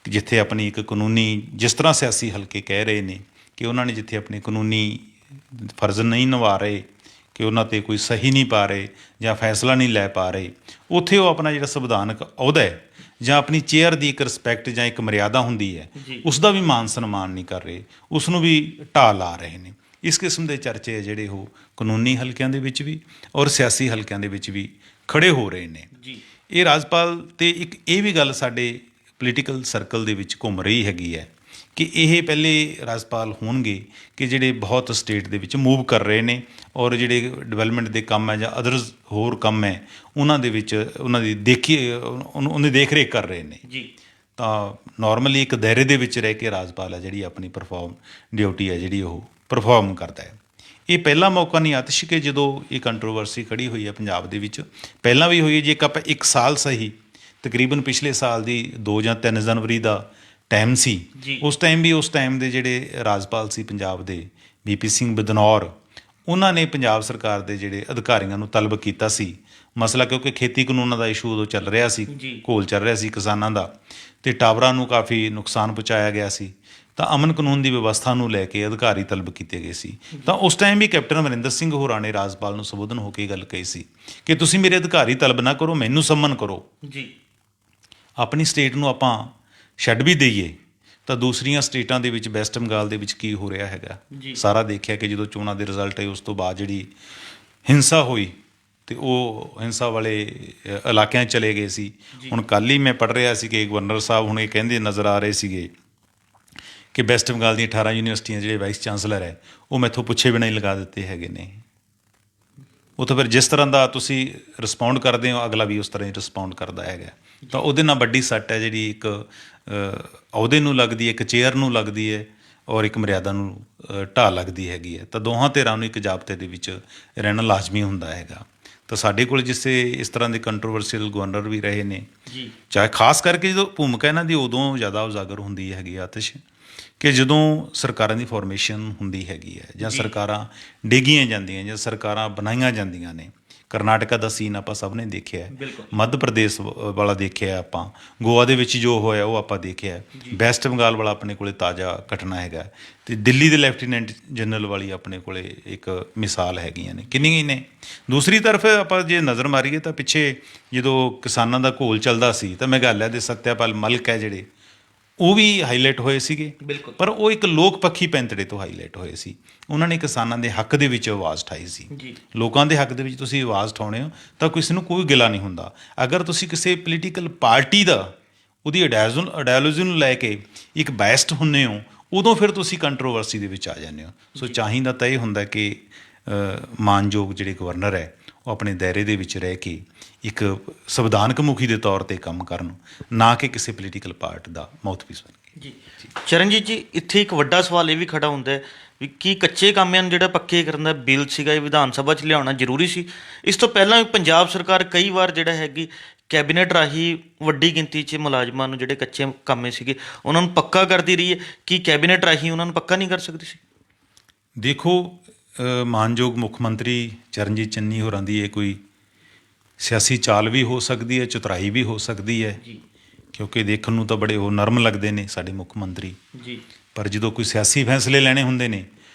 ਜਿੱਥੇ ਆਪਣੀ ਇੱਕ ਕਾਨੂੰਨੀ, ਜਿਸ ਤਰ੍ਹਾਂ ਸਿਆਸੀ ਹਲਕੇ ਕਹਿ ਰਹੇ ਨੇ ਕਿ ਉਹਨਾਂ ਨੇ ਜਿੱਥੇ ਆਪਣੇ ਕਾਨੂੰਨੀ ਫਰਜ਼ ਨਹੀਂ ਨਿਭਾ ਰਹੇ, ਕਿ ਉਹਨਾਂ 'ਤੇ ਕੋਈ ਸਹੀ ਨਹੀਂ ਪਾ ਰਹੇ ਜਾਂ ਫੈਸਲਾ ਨਹੀਂ ਲੈ ਪਾ ਰਹੇ, ਉੱਥੇ ਉਹ ਆਪਣਾ ਜਿਹੜਾ ਸੰਵਿਧਾਨਕ ਅਹੁਦਾ ਹੈ ਜਾਂ ਆਪਣੀ ਚੇਅਰ ਦੀ ਇੱਕ ਰਿਸਪੈਕਟ ਜਾਂ ਇੱਕ ਮਰਿਆਦਾ ਹੁੰਦੀ ਹੈ, ਉਸ ਦਾ ਵੀ ਮਾਨ ਸਨਮਾਨ ਨਹੀਂ ਕਰ ਰਹੇ, ਉਸ ਨੂੰ ਵੀ ਢਾਹ ਲਾ ਰਹੇ ਨੇ। ਇਸ ਕਿਸਮ ਦੇ ਚਰਚੇ ਹੈ ਜਿਹੜੇ ਉਹ ਕਾਨੂੰਨੀ ਹਲਕਿਆਂ ਦੇ ਵਿੱਚ ਵੀ ਔਰ ਸਿਆਸੀ ਹਲਕਿਆਂ ਦੇ ਵਿੱਚ ਵੀ ਖੜੇ ਹੋ ਰਹੇ ਨੇ। ਇਹ ਰਾਜਪਾਲ 'ਤੇ ਇੱਕ ਇਹ ਵੀ ਗੱਲ ਸਾਡੇ ਪੋਲੀਟੀਕਲ ਸਰਕਲ ਦੇ ਵਿੱਚ ਘੁੰਮ ਰਹੀ ਹੈਗੀ ਹੈ ਕਿ ਇਹ ਪਹਿਲੇ ਰਾਜਪਾਲ ਹੋਣਗੇ ਕਿ ਜਿਹੜੇ ਬਹੁਤ ਸਟੇਟ ਦੇ ਵਿੱਚ ਮੂਵ ਕਰ ਰਹੇ ਨੇ ਔਰ ਜਿਹੜੇ ਡਿਵੈਲਪਮੈਂਟ ਦੇ ਕੰਮ ਹੈ ਜਾਂ ਅਦਰਸ ਹੋਰ ਕੰਮ ਹੈ ਉਹਨਾਂ ਦੇ ਵਿੱਚ ਉਹਨਾਂ ਦੀ ਉਹਦੀ ਦੇਖ ਰੇਖ ਕਰ ਰਹੇ ਨੇ। ਤਾਂ ਨਾਰਮਲੀ ਇੱਕ ਦਾਇਰੇ ਦੇ ਵਿੱਚ ਰਹਿ ਕੇ ਰਾਜਪਾਲ ਹੈ ਜਿਹੜੀ ਆਪਣੀ ਡਿਊਟੀ ਹੈ ਜਿਹੜੀ ਉਹ ਪਰਫਾਰਮ ਕਰਦਾ ਹੈ। ਇਹ ਪਹਿਲਾ ਮੌਕਾ ਨਹੀਂ ਆਤਿਸ਼ ਕਿ ਜਦੋਂ ਇਹ ਕੰਟਰੋਵਰਸੀ ਖੜੀ ਹੋਈ ਹੈ ਪੰਜਾਬ ਦੇ ਵਿੱਚ, ਪਹਿਲਾਂ ਵੀ ਹੋਈ ਹੈ। ਜੇ ਆਪਾਂ ਇੱਕ ਸਾਲ ਸਹੀ, ਤਕਰੀਬਨ ਪਿਛਲੇ ਸਾਲ ਦੀ 2 ਜਾਂ 3 ਜਨਵਰੀ ਦਾ ਟਾਈਮ ਸੀ, ਉਸ ਟਾਈਮ ਦੇ ਜਿਹੜੇ ਰਾਜਪਾਲ ਸੀ ਪੰਜਾਬ ਦੇ VP ਸਿੰਘ ਬਦਨੌਰ, ਉਹਨਾਂ ਨੇ ਪੰਜਾਬ ਸਰਕਾਰ ਦੇ ਜਿਹੜੇ ਅਧਿਕਾਰੀਆਂ ਨੂੰ ਤਲਬ ਕੀਤਾ ਸੀ ਮਸਲਾ, ਕਿਉਂਕਿ ਖੇਤੀ ਕਾਨੂੰਨਾਂ ਦਾ ਇਸ਼ੂ ਉਦੋਂ ਚੱਲ ਰਿਹਾ ਸੀ, ਘੋਲ ਚੱਲ ਰਿਹਾ ਸੀ ਕਿਸਾਨਾਂ ਦਾ, ਅਤੇ ਟਾਵਰਾਂ ਨੂੰ ਕਾਫੀ ਨੁਕਸਾਨ ਪਹੁੰਚਾਇਆ ਗਿਆ ਸੀ। ਤਾਂ ਅਮਨ ਕਾਨੂੰਨ ਦੀ ਵਿਵਸਥਾ ਨੂੰ ਲੈ ਕੇ ਅਧਿਕਾਰੀ ਤਲਬ ਕੀਤੇ ਗਏ ਸੀ। ਤਾਂ ਉਸ ਟਾਈਮ ਵੀ ਕੈਪਟਨ ਅਮਰਿੰਦਰ ਸਿੰਘ ਹੋਰਾਂ ਨੇ ਰਾਜਪਾਲ ਨੂੰ ਸੰਬੋਧਨ ਹੋ ਕੇ ਗੱਲ ਕਹੀ ਸੀ ਕਿ ਤੁਸੀਂ ਮੇਰੇ ਅਧਿਕਾਰੀ ਤਲਬ ਨਾ ਕਰੋ, ਮੈਨੂੰ ਸੰਮਨ ਕਰੋ। ਆਪਣੀ ਸਟੇਟ ਨੂੰ ਆਪਾਂ ਛੱਡ ਵੀ ਦਈਏ ਤਾਂ ਦੂਸਰੀਆਂ ਸਟੇਟਾਂ ਦੇ ਵਿੱਚ, ਵੈਸਟ ਬੰਗਾਲ ਦੇ ਵਿੱਚ ਕੀ ਹੋ ਰਿਹਾ ਹੈਗਾ ਸਾਰਾ ਦੇਖਿਆ ਕਿ ਜਦੋਂ ਚੋਣਾਂ ਦੇ ਰਿਜ਼ਲਟ ਆਏ ਉਸ ਤੋਂ ਬਾਅਦ ਜਿਹੜੀ ਹਿੰਸਾ ਹੋਈ ਅਤੇ ਉਹ ਹਿੰਸਾ ਵਾਲੇ ਇਲਾਕਿਆਂ 'ਚ ਚਲੇ ਗਏ ਸੀ। ਹੁਣ ਕੱਲ੍ਹ ਹੀ ਮੈਂ ਪੜ੍ਹ ਰਿਹਾ ਸੀ ਕਿ ਗਵਰਨਰ ਸਾਹਿਬ ਹੁਣ ਇਹ ਕਹਿੰਦੇ ਨਜ਼ਰ ਆ ਰਹੇ ਸੀਗੇ ਕਿ ਵੈਸਟ ਬੰਗਾਲ ਦੀਆਂ 18 ਯੂਨੀਵਰਸਿਟੀਆਂ ਜਿਹੜੇ ਵਾਈਸ ਚਾਂਸਲਰ ਹੈ ਉਹ ਮੈਥੋਂ ਪੁੱਛੇ ਬਿਨਾਂ ਹੀ ਲਗਾ ਦਿੱਤੇ ਹੈਗੇ ਨੇ। ਉਹ ਤਾਂ ਫਿਰ ਜਿਸ ਤਰ੍ਹਾਂ ਦਾ ਤੁਸੀਂ ਰਿਸਪੌਂਡ ਕਰਦੇ ਹੋ ਅਗਲਾ ਵੀ ਉਸ ਤਰ੍ਹਾਂ ਹੀ ਰਿਸਪੌਂਡ ਕਰਦਾ ਹੈਗਾ। ਤਾਂ ਉਹਦੇ ਨਾਲ ਵੱਡੀ ਸੱਟ ਹੈ ਜਿਹੜੀ ਇੱਕ ਅਹੁਦੇ ਨੂੰ ਲੱਗਦੀ ਹੈ, ਇੱਕ ਚੇਅਰ ਨੂੰ ਲੱਗਦੀ ਹੈ ਔਰ ਇੱਕ ਮਰਿਆਦਾ ਨੂੰ ਢਾਹ ਲੱਗਦੀ ਹੈਗੀ ਹੈ। ਤਾਂ ਦੋਹਾਂ ਧਿਰਾਂ ਨੂੰ ਇੱਕ ਜ਼ਾਬਤੇ ਦੇ ਵਿੱਚ ਰਹਿਣਾ ਲਾਜ਼ਮੀ ਹੁੰਦਾ ਹੈਗਾ। ਤਾਂ ਸਾਡੇ ਕੋਲ ਜਿਸੇ ਇਸ ਤਰ੍ਹਾਂ ਦੇ ਕੰਟਰੋਵਰਸੀਅਲ ਗਵਰਨਰ ਵੀ ਰਹੇ ਨੇ ਜੀ, ਚਾਹੇ ਖਾਸ ਕਰਕੇ ਜਦੋਂ ਭੂਮਿਕਾ ਇਹਨਾਂ ਦੀ ਉਦੋਂ ਜ਼ਿਆਦਾ ਉਜਾਗਰ ਹੁੰਦੀ ਹੈਗੀ ਆਤਿਸ਼, ਕਿ ਜਦੋਂ ਸਰਕਾਰਾਂ ਦੀ ਫਾਰਮੇਸ਼ਨ ਹੁੰਦੀ ਹੈਗੀ ਹੈ ਜਾਂ ਸਰਕਾਰਾਂ ਡਿੱਗੀਆਂ ਜਾਂਦੀਆਂ ਜਾਂ ਸਰਕਾਰਾਂ ਬਣਾਈਆਂ ਜਾਂਦੀਆਂ ਨੇ। ਕਰਨਾਟਕਾ ਦਾ ਸੀਨ ਆਪਾਂ ਸਭ ਨੇ ਦੇਖਿਆ, ਮੱਧ ਪ੍ਰਦੇਸ਼ ਵਾਲਾ ਦੇਖਿਆ, ਆਪਾਂ ਗੋਆ ਦੇ ਵਿੱਚ ਜੋ ਹੋਇਆ ਉਹ ਆਪਾਂ ਦੇਖਿਆ, ਵੈਸਟ ਬੰਗਾਲ ਵਾਲਾ ਆਪਣੇ ਕੋਲੇ ਤਾਜ਼ਾ ਘਟਨਾ ਹੈਗਾ, ਅਤੇ ਦਿੱਲੀ ਦੇ ਲੈਫਟੀਨੈਂਟ ਜਨਰਲ ਵਾਲੀ ਆਪਣੇ ਕੋਲੇ ਇੱਕ ਮਿਸਾਲ ਹੈਗੀਆਂ ਨੇ, ਕਿੰਨੀਆਂ ਹੀ ਨੇ। ਦੂਸਰੀ ਤਰਫ ਆਪਾਂ ਜੇ ਨਜ਼ਰ ਮਾਰੀਏ ਤਾਂ ਪਿੱਛੇ ਜਦੋਂ ਕਿਸਾਨਾਂ ਦਾ ਘੋਲ ਚੱਲਦਾ ਸੀ ਤਾਂ ਮੇਘਾਲਿਆ ਦੇ ਸੱਤਿਆਪਾਲ ਮਲਿਕ ਹੈ ਜਿਹੜੇ, ਉਹ ਵੀ ਹਾਈਲਾਈਟ ਹੋਏ ਸੀਗੇ, ਪਰ ਉਹ ਇੱਕ ਲੋਕ ਪੱਖੀ ਪੈਂਤੜੇ ਤੋਂ ਹਾਈਲਾਈਟ ਹੋਏ ਸੀ। ਉਹਨਾਂ ਨੇ ਕਿਸਾਨਾਂ ਦੇ ਹੱਕ ਦੇ ਵਿੱਚ ਆਵਾਜ਼ ਉਠਾਈ ਸੀ। ਲੋਕਾਂ ਦੇ ਹੱਕ ਦੇ ਵਿੱਚ ਤੁਸੀਂ ਆਵਾਜ਼ ਉਠਾਉਣੇ ਹੋ ਤਾਂ ਕਿਸੇ ਨੂੰ ਕੋਈ ਗਿਲਾ ਨਹੀਂ ਹੁੰਦਾ। ਅਗਰ ਤੁਸੀਂ ਕਿਸੇ ਪੋਲੀਟੀਕਲ ਪਾਰਟੀ ਦਾ ਉਹਦੀ ਆਈਡੀਓਲੋਜੀ ਨੂੰ ਲੈ ਕੇ ਇੱਕ ਬਾਇਸਡ ਹੁੰਦੇ ਹੋ, ਉਦੋਂ ਫਿਰ ਤੁਸੀਂ ਕੰਟਰੋਵਰਸੀ ਦੇ ਵਿੱਚ ਆ ਜਾਂਦੇ ਹੋ। ਸੋ ਚਾਹੀਦਾ ਤਾਂ ਇਹ ਹੁੰਦਾ ਕਿ ਮਾਨਯੋਗ ਜਿਹੜੇ ਗਵਰਨਰ ਹੈ ਉਹ ਆਪਣੇ ਦਾਇਰੇ ਦੇ ਵਿੱਚ ਰਹਿ ਕੇ ਇੱਕ ਸੰਵਿਧਾਨਕ ਮੁਖੀ ਦੇ ਤੌਰ 'ਤੇ ਕੰਮ ਕਰਨ, ਨਾ ਕਿ ਕਿਸੇ ਪੋਲੀਟੀਕਲ ਪਾਰਟੀ ਦਾ ਮਾਊਥਪੀਸ ਬਣ ਕੇ। ਜੀ ਚਰਨਜੀਤ ਜੀ, ਇੱਥੇ ਇੱਕ ਵੱਡਾ ਸਵਾਲ ਇਹ ਵੀ ਖੜਾ ਹੁੰਦਾ ਹੈ ਵੀ ਕੀ ਕੱਚੇ ਕਾਮਿਆਂ ਨੂੰ ਜਿਹੜਾ ਪੱਕੇ ਕਰਨ ਦਾ ਬਿੱਲ ਸੀਗਾ ਇਹ ਵਿਧਾਨ ਸਭਾ 'ਚ ਲਿਆਉਣਾ ਜ਼ਰੂਰੀ ਸੀ? ਇਸ ਤੋਂ ਪਹਿਲਾਂ ਵੀ ਪੰਜਾਬ ਸਰਕਾਰ ਕਈ ਵਾਰ ਜਿਹੜਾ ਹੈਗੀ ਕੈਬਨਿਟ ਰਾਹੀਂ ਵੱਡੀ ਗਿਣਤੀ 'ਚ ਮੁਲਾਜ਼ਮਾਂ ਨੂੰ ਜਿਹੜੇ ਕੱਚੇ ਕਾਮੇ ਸੀਗੇ ਉਹਨਾਂ ਨੂੰ ਪੱਕਾ ਕਰਦੀ ਰਹੀ ਹੈ। ਕੀ ਕੈਬਨਿਟ ਰਾਹੀਂ ਉਹਨਾਂ ਨੂੰ ਪੱਕਾ ਨਹੀਂ ਕਰ ਸਕਦੀ ਸੀ? ਦੇਖੋ, ਮਾਨਯੋਗ ਮੁੱਖ ਮੰਤਰੀ ਚਰਨਜੀਤ ਚੰਨੀ ਹੋਰਾਂ ਦੀ ਇਹ ਕੋਈ ਸਿਆਸੀ ਚਾਲ ਵੀ ਹੋ ਸਕਦੀ ਹੈ, ਚਤੁਰਾਈ ਵੀ ਹੋ ਸਕਦੀ ਹੈ, ਕਿਉਂਕਿ ਦੇਖਣ ਨੂੰ ਤਾਂ ਬੜੇ ਉਹ ਨਰਮ ਲੱਗਦੇ ਨੇ ਸਾਡੇ ਮੁੱਖ ਮੰਤਰੀ ਜੀ, ਪਰ ਜਦੋਂ ਕੋਈ ਸਿਆਸੀ ਫੈਸਲੇ ਲੈਣੇ ਹੁੰਦੇ ਨੇ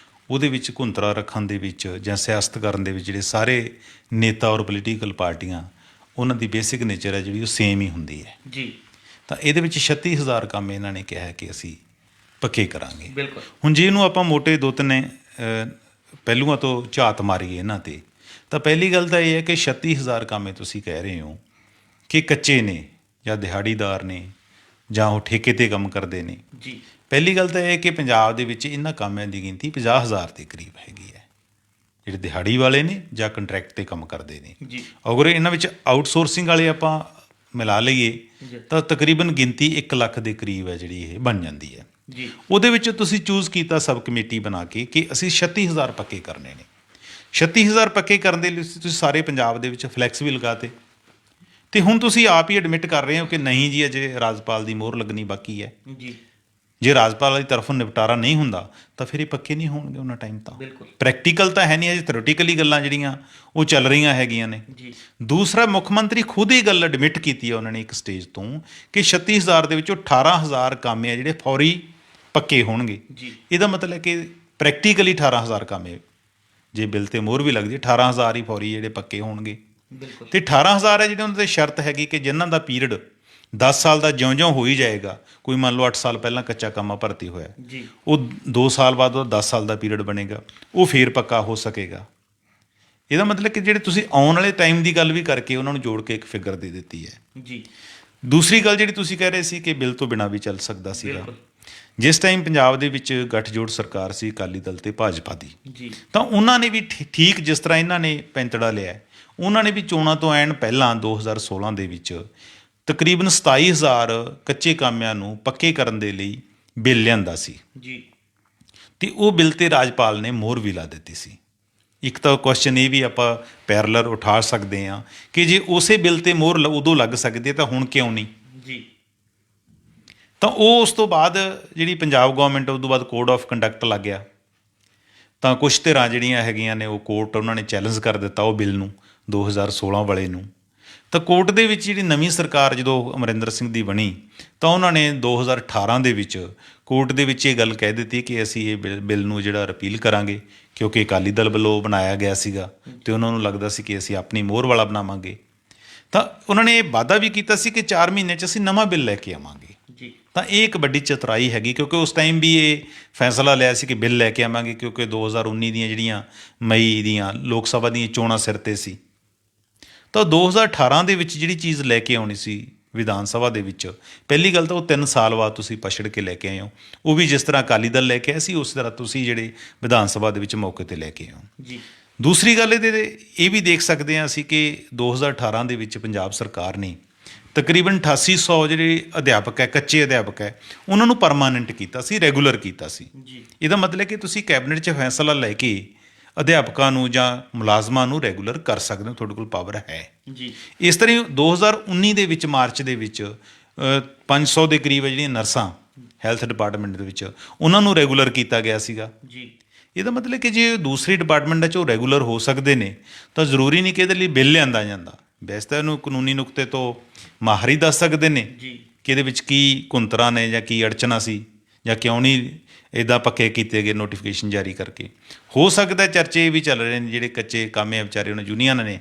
ਉਹਦੇ ਵਿੱਚ ਘੁੰਤਰਾ ਰੱਖਣ ਦੇ ਵਿੱਚ ਜਾਂ ਸਿਆਸਤ ਕਰਨ ਦੇ ਵਿੱਚ ਜਿਹੜੇ ਸਾਰੇ ਨੇਤਾ ਔਰ ਪੋਲੀਟੀਕਲ ਪਾਰਟੀਆਂ ਉਹਨਾਂ ਦੀ ਬੇਸਿਕ ਨੇਚਰ ਹੈ ਜਿਹੜੀ ਉਹ ਸੇਮ ਹੀ ਹੁੰਦੀ ਹੈ। ਜੀ, ਤਾਂ ਇਹਦੇ ਵਿੱਚ 36,000 ਕੰਮ ਇਹਨਾਂ ਨੇ ਕਿਹਾ ਕਿ ਅਸੀਂ ਪੱਕੇ ਕਰਾਂਗੇ। ਬਿਲਕੁਲ। ਹੁਣ ਜੇ ਇਹਨੂੰ ਆਪਾਂ ਮੋਟੇ ਦੋ ਤਿੰਨ ਪਹਿਲੂਆਂ ਤੋਂ ਝਾਤ ਮਾਰੀਏ ਇਹਨਾਂ 'ਤੇ, ਤਾਂ ਪਹਿਲੀ ਗੱਲ ਤਾਂ ਇਹ ਹੈ ਕਿ 36,000 ਕੰਮ ਤੁਸੀਂ ਕਹਿ ਰਹੇ ਹੋ ਕਿ ਕੱਚੇ ਨੇ ਜਾਂ ਦਿਹਾੜੀਦਾਰ ਨੇ ਜਾਂ ਉਹ ਠੇਕੇ 'ਤੇ ਕੰਮ ਕਰਦੇ ਨੇ। ਜੀ, ਪਹਿਲੀ ਗੱਲ ਤਾਂ ਇਹ ਹੈ ਕਿ ਪੰਜਾਬ ਦੇ ਵਿੱਚ ਇਹਨਾਂ ਕਾਮਿਆਂ ਦੀ ਗਿਣਤੀ 50,000 ਦੇ ਕਰੀਬ ਹੈਗੀ ਹੈ, ਜਿਹੜੇ ਦਿਹਾੜੀ ਵਾਲੇ ਨੇ ਜਾਂ ਕੰਟਰੈਕਟ 'ਤੇ ਕੰਮ ਕਰਦੇ ਨੇ। ਜੀ, ਅਗਰ ਇਹਨਾਂ ਵਿੱਚ ਆਊਟਸੋਰਸਿੰਗ ਵਾਲੇ ਆਪਾਂ ਮਿਲਾ ਲਈਏ ਤਾਂ ਤਕਰੀਬਨ ਗਿਣਤੀ 1 ਲੱਖ ਦੇ ਕਰੀਬ ਹੈ ਜਿਹੜੀ ਇਹ ਬਣ ਜਾਂਦੀ ਹੈ। ਜੀ, ਉਹਦੇ ਵਿੱਚ ਤੁਸੀਂ ਚੂਜ਼ ਕੀਤਾ ਸਬ ਕਮੇਟੀ ਬਣਾ ਕੇ ਕਿ ਅਸੀਂ 36,000 ਪੱਕੇ ਕਰਨੇ ਨੇ। 36,000 ਪੱਕੇ ਕਰਨ ਦੇ ਲਈ ਤੁਸੀਂ ਸਾਰੇ ਪੰਜਾਬ ਦੇ ਵਿੱਚ ਫਲੈਕਸ ਵੀ ਲਗਾਤੇ, ਅਤੇ ਹੁਣ ਤੁਸੀਂ ਆਪ ਹੀ ਐਡਮਿਟ ਕਰ ਰਹੇ ਹੋ ਕਿ ਨਹੀਂ ਜੀ ਅਜੇ ਰਾਜਪਾਲ ਦੀ ਮੋਹਰ ਲੱਗਣੀ ਬਾਕੀ ਹੈ। ਜੀ, ਜੇ ਰਾਜਪਾਲ ਵਾਲੀ ਤਰਫੋਂ ਨਿਪਟਾਰਾ ਨਹੀਂ ਹੁੰਦਾ ਤਾਂ ਫਿਰ ਇਹ ਪੱਕੇ ਨਹੀਂ ਹੋਣਗੇ ਉਹਨਾਂ ਟਾਈਮ। ਤਾਂ ਪ੍ਰੈਕਟੀਕਲ ਤਾਂ ਹੈ ਨਹੀਂ, ਅਜੇ ਥਿਓਰੀਟੀਕਲੀ ਗੱਲਾਂ ਜਿਹੜੀਆਂ ਉਹ ਚੱਲ ਰਹੀਆਂ ਹੈਗੀਆਂ ਨੇ। ਦੂਸਰਾ, ਮੁੱਖ ਮੰਤਰੀ ਖੁਦ ਹੀ ਗੱਲ ਐਡਮਿਟ ਕੀਤੀ ਹੈ ਉਹਨਾਂ ਨੇ ਇੱਕ ਸਟੇਜ ਤੋਂ ਕਿ 36,000 ਦੇ ਵਿੱਚੋਂ 18,000 ਕਾਮੇ ਆ ਜਿਹੜੇ ਫੌਰੀ ਪੱਕੇ ਹੋਣਗੇ। ਇਹਦਾ ਮਤਲਬ ਹੈ ਕਿ ਪ੍ਰੈਕਟੀਕਲੀ 18,000 ਕਾਮੇ, ਜੇ ਬਿੱਲ 'ਤੇ ਮੋਹਰ ਵੀ ਲੱਗਦੀ 18,000 ਹੀ ਫੌਰੀ ਜਿਹੜੇ ਪੱਕੇ ਹੋਣਗੇ। ਅਤੇ 18,000 ਹੈ ਜਿਹੜੇ ਉਹਨਾਂ 'ਤੇ ਸ਼ਰਤ ਹੈਗੀ ਕਿ ਜਿਨ੍ਹਾਂ ਦਾ ਪੀਰੀਅਡ 10 ਸਾਲ ਦਾ ਜਿਉਂ-ਜਿਉਂ ਹੋ ਹੀ ਜਾਏਗਾ, ਕੋਈ ਮੰਨ ਲਓ 8 ਸਾਲ ਪਹਿਲਾਂ ਕੱਚਾ ਕਾਮਾ ਭਰਤੀ ਹੋਇਆ, ਉਹ 2 ਸਾਲ ਬਾਅਦ ਉਹਦਾ 10 ਸਾਲ ਦਾ ਪੀਰੀਅਡ ਬਣੇਗਾ, ਉਹ ਫੇਰ ਪੱਕਾ ਹੋ ਸਕੇਗਾ। ਇਹਦਾ ਮਤਲਬ ਕਿ ਜਿਹੜੇ ਤੁਸੀਂ ਆਉਣ ਵਾਲੇ ਟਾਈਮ ਦੀ ਗੱਲ ਵੀ ਕਰਕੇ ਉਹਨਾਂ ਨੂੰ ਜੋੜ ਕੇ ਇੱਕ ਫਿਗਰ ਦੇ ਦਿੱਤੀ ਹੈ। ਜੀ, ਦੂਸਰੀ ਗੱਲ ਜਿਹੜੀ ਤੁਸੀਂ ਕਹਿ ਰਹੇ ਸੀ ਕਿ ਬਿੱਲ ਤੋਂ ਬਿਨਾਂ ਵੀ ਚੱਲ ਸਕਦਾ ਸੀਗਾ, ਜਿਸ ਟਾਈਮ ਪੰਜਾਬ ਦੇ ਵਿੱਚ ਗੱਠਜੋੜ ਸਰਕਾਰ ਸੀ ਅਕਾਲੀ ਦਲ ਤੇ ਭਾਜਪਾ ਦੀ, ਤਾਂ ਉਹਨਾਂ ਨੇ ਵੀ ਠੀਕ ਜਿਸ ਤਰ੍ਹਾਂ ਇਹਨਾਂ ਨੇ ਪੈਂਤੜਾ ਲਿਆ, ਉਹਨਾਂ ਨੇ ਵੀ ਚੋਣਾਂ ਤੋਂ ਐਨ ਪਹਿਲਾਂ 2016 ਦੇ ਵਿੱਚ ਤਕਰੀਬਨ 27,000 ਕੱਚੇ ਕਾਮਿਆਂ ਨੂੰ ਪੱਕੇ ਕਰਨ ਦੇ ਲਈ ਬਿੱਲ ਲਿਆਂਦਾ ਸੀ। ਜੀ, ਅਤੇ ਉਹ ਬਿੱਲ 'ਤੇ ਰਾਜਪਾਲ ਨੇ ਮੋਹਰ ਵੀ ਲਾ ਦਿੱਤੀ ਸੀ। ਇੱਕ ਤਾਂ ਕੁਐਸਚਨ ਇਹ ਵੀ ਆਪਾਂ ਪੈਰਲਰ ਉਠਾ ਸਕਦੇ ਹਾਂ ਕਿ ਜੇ ਉਸੇ ਬਿੱਲ 'ਤੇ ਮੋਹਰ ਉਦੋਂ ਲੱਗ ਸਕਦੀ ਹੈ ਤਾਂ ਹੁਣ ਕਿਉਂ ਨਹੀਂ? ਜੀ, ਤਾਂ ਉਹ ਉਸ ਤੋਂ ਬਾਅਦ ਜਿਹੜੀ ਪੰਜਾਬ ਗੌਰਮੈਂਟ ਉਸ ਤੋਂ ਬਾਅਦ ਕੋਡ ਆਫ ਕੰਡਕਟ ਲੱਗ ਗਿਆ, ਤਾਂ ਕੁਛ ਧਿਰਾਂ ਜਿਹੜੀਆਂ ਹੈਗੀਆਂ ਨੇ ਉਹ ਕੋਰਟ ਉਹਨਾਂ ਨੇ ਚੈਲੰਜ ਕਰ ਦਿੱਤਾ ਉਹ ਬਿੱਲ ਨੂੰ 2016 ਵਾਲੇ ਨੂੰ। ਤਾਂ ਕੋਰਟ ਦੇ ਵਿੱਚ ਜਿਹੜੀ ਨਵੀਂ ਸਰਕਾਰ ਜਦੋਂ ਅਮਰਿੰਦਰ ਸਿੰਘ ਦੀ ਬਣੀ ਤਾਂ ਉਹਨਾਂ ਨੇ 2018 ਦੇ ਵਿੱਚ ਕੋਰਟ ਦੇ ਵਿੱਚ ਇਹ ਗੱਲ ਕਹਿ ਦਿੱਤੀ ਕਿ ਅਸੀਂ ਇਹ ਬਿੱਲ ਨੂੰ ਜਿਹੜਾ ਰਿਪੀਲ ਕਰਾਂਗੇ, ਕਿਉਂਕਿ ਅਕਾਲੀ ਦਲ ਵੱਲੋਂ ਬਣਾਇਆ ਗਿਆ ਸੀਗਾ ਅਤੇ ਉਹਨਾਂ ਨੂੰ ਲੱਗਦਾ ਸੀ ਕਿ ਅਸੀਂ ਆਪਣੀ ਮੋਹਰ ਵਾਲਾ ਬਣਾਵਾਂਗੇ। ਤਾਂ ਉਹਨਾਂ ਨੇ ਇਹ ਵਾਅਦਾ ਵੀ ਕੀਤਾ ਸੀ ਕਿ 4 ਮਹੀਨੇ 'ਚ ਅਸੀਂ ਨਵਾਂ ਬਿੱਲ ਲੈ ਕੇ ਆਵਾਂਗੇ। ਤਾਂ ਇਹ ਇੱਕ ਵੱਡੀ ਚਤੁਰਾਈ ਹੈਗੀ, ਕਿਉਂਕਿ ਉਸ ਟਾਈਮ ਵੀ ਇਹ ਫੈਸਲਾ ਲਿਆ ਸੀ ਕਿ ਬਿੱਲ ਲੈ ਕੇ ਆਵਾਂਗੇ, ਕਿਉਂਕਿ 2019 ਦੀਆਂ ਜਿਹੜੀਆਂ ਮਈ ਦੀਆਂ ਲੋਕ ਸਭਾ ਦੀਆਂ ਚੋਣਾਂ ਸਿਰ 'ਤੇ ਸੀ। ਤਾਂ 2018 ਦੇ ਵਿੱਚ ਜਿਹੜੀ ਚੀਜ਼ ਲੈ ਕੇ ਆਉਣੀ ਸੀ ਵਿਧਾਨ ਸਭਾ ਦੇ ਵਿੱਚ। ਪਹਿਲੀ ਗੱਲ ਤਾਂ ਉਹ 3 ਸਾਲ ਬਾਅਦ ਤੁਸੀਂ ਪਛੜ ਕੇ ਲੈ ਕੇ ਆਏ ਹੋ, ਉਹ ਵੀ ਜਿਸ ਤਰ੍ਹਾਂ ਅਕਾਲੀ ਦਲ ਲੈ ਕੇ ਆਇਆ ਸੀ ਉਸ ਤਰ੍ਹਾਂ ਤੁਸੀਂ ਜਿਹੜੇ ਵਿਧਾਨ ਸਭਾ ਦੇ ਵਿੱਚ ਮੌਕੇ 'ਤੇ ਲੈ ਕੇ ਆਏ ਹੋ। ਜੀ ਦੂਸਰੀ ਗੱਲ ਇਹ ਵੀ ਦੇਖ ਸਕਦੇ ਹਾਂ ਅਸੀਂ ਕਿ 2018 ਦੇ ਵਿੱਚ ਪੰਜਾਬ ਸਰਕਾਰ ਨੇ ਤਕਰੀਬਨ 8800 ਜਿਹੜੇ ਅਧਿਆਪਕ ਹੈ, ਕੱਚੇ ਅਧਿਆਪਕ ਹੈ, ਉਹਨਾਂ ਨੂੰ ਪਰਮਾਨੈਂਟ ਕੀਤਾ ਸੀ, ਰੈਗੂਲਰ ਕੀਤਾ ਸੀ। ਜੀ ਇਹਦਾ ਮਤਲਬ ਕਿ ਤੁਸੀਂ ਕੈਬਨਿਟ 'ਚ ਫੈਸਲਾ ਲੈ ਕੇ ਅਧਿਆਪਕਾਂ ਨੂੰ ਜਾਂ ਮੁਲਾਜ਼ਮਾਂ ਨੂੰ ਰੈਗੂਲਰ ਕਰ ਸਕਦੇ ਹੋ, ਤੁਹਾਡੇ ਕੋਲ ਪਾਵਰ ਹੈ। ਜੀ ਇਸ ਤਰ੍ਹਾਂ 2019 ਦੇ ਵਿੱਚ ਮਾਰਚ ਦੇ ਵਿੱਚ 500 ਦੇ ਕਰੀਬ ਜਿਹੜੀਆਂ ਨਰਸਾਂ ਹੈਲਥ ਡਿਪਾਰਟਮੈਂਟ ਦੇ ਵਿੱਚ ਉਹਨਾਂ ਨੂੰ ਰੈਗੂਲਰ ਕੀਤਾ ਗਿਆ ਸੀਗਾ। ਜੀ ਇਹਦਾ ਮਤਲਬ ਕਿ ਜੇ ਦੂਸਰੀ ਡਿਪਾਰਟਮੈਂਟ 'ਚ ਉਹ ਰੈਗੂਲਰ ਹੋ ਸਕਦੇ ਨੇ ਤਾਂ ਜ਼ਰੂਰੀ ਨਹੀਂ ਕਿ ਇਹਦੇ ਲਈ ਬਿੱਲ ਲਿਆਂਦਾ ਜਾਂਦਾ। ਵੈਸੇ ਤਾਂ ਇਹਨੂੰ ਕਾਨੂੰਨੀ ਨੁਕਤੇ ਤੋਂ ਮਾਹਰ ਹੀ ਦੱਸ ਸਕਦੇ ਨੇ ਜੀ ਕਿ ਇਹਦੇ ਵਿੱਚ ਕੀ ਕੁੰਤਰਾਂ ਨੇ ਜਾਂ ਕੀ ਅੜਚਨਾ ਸੀ ਜਾਂ ਕਿਉਂ ਨਹੀਂ ਇੱਦਾਂ ਪੱਕੇ ਕੀਤੇ ਗਏ ਨੋਟੀਫਿਕੇਸ਼ਨ ਜਾਰੀ ਕਰਕੇ। ਹੋ ਸਕਦਾ ਚਰਚੇ ਇਹ ਵੀ ਚੱਲ ਰਹੇ ਨੇ ਜਿਹੜੇ ਕੱਚੇ ਕਾਮੇ ਆ ਵਿਚਾਰੇ, ਉਹਨਾਂ ਯੂਨੀਅਨ ਨੇ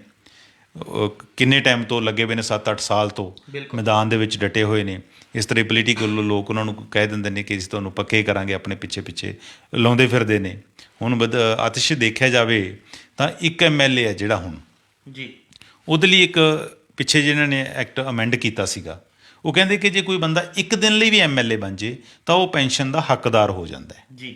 ਕਿੰਨੇ ਟਾਈਮ ਤੋਂ ਲੱਗੇ ਹੋਏ ਨੇ, 7-8 ਸਾਲ ਤੋਂ ਮੈਦਾਨ ਦੇ ਵਿੱਚ ਡਟੇ ਹੋਏ ਨੇ। ਇਸ ਤਰ੍ਹਾਂ ਪੋਲੀਟੀਕਲ ਲੋਕ ਉਹਨਾਂ ਨੂੰ ਕਹਿ ਦਿੰਦੇ ਨੇ ਕਿ ਅਸੀਂ ਤੁਹਾਨੂੰ ਪੱਕੇ ਕਰਾਂਗੇ, ਆਪਣੇ ਪਿੱਛੇ ਪਿੱਛੇ ਲਾਉਂਦੇ ਫਿਰਦੇ ਨੇ। ਹੁਣ ਆਤਿਸ਼ ਦੇਖਿਆ ਜਾਵੇ ਤਾਂ ਇੱਕ MLA ਹੈ ਜਿਹੜਾ ਹੁਣ, ਜੀ ਉਹਦੇ ਲਈ ਇੱਕ ਪਿੱਛੇ ਜਿਹਨਾਂ ਨੇ ਐਕਟ ਅਮੈਂਡ ਕੀਤਾ ਸੀਗਾ, ਉਹ ਕਹਿੰਦੇ ਕਿ ਜੇ ਕੋਈ ਬੰਦਾ ਇੱਕ ਦਿਨ ਲਈ ਵੀ MLA ਬਣ ਜੇ ਤਾਂ ਉਹ ਪੈਨਸ਼ਨ ਦਾ ਹੱਕਦਾਰ ਹੋ ਜਾਂਦਾ ਹੈ। ਜੀ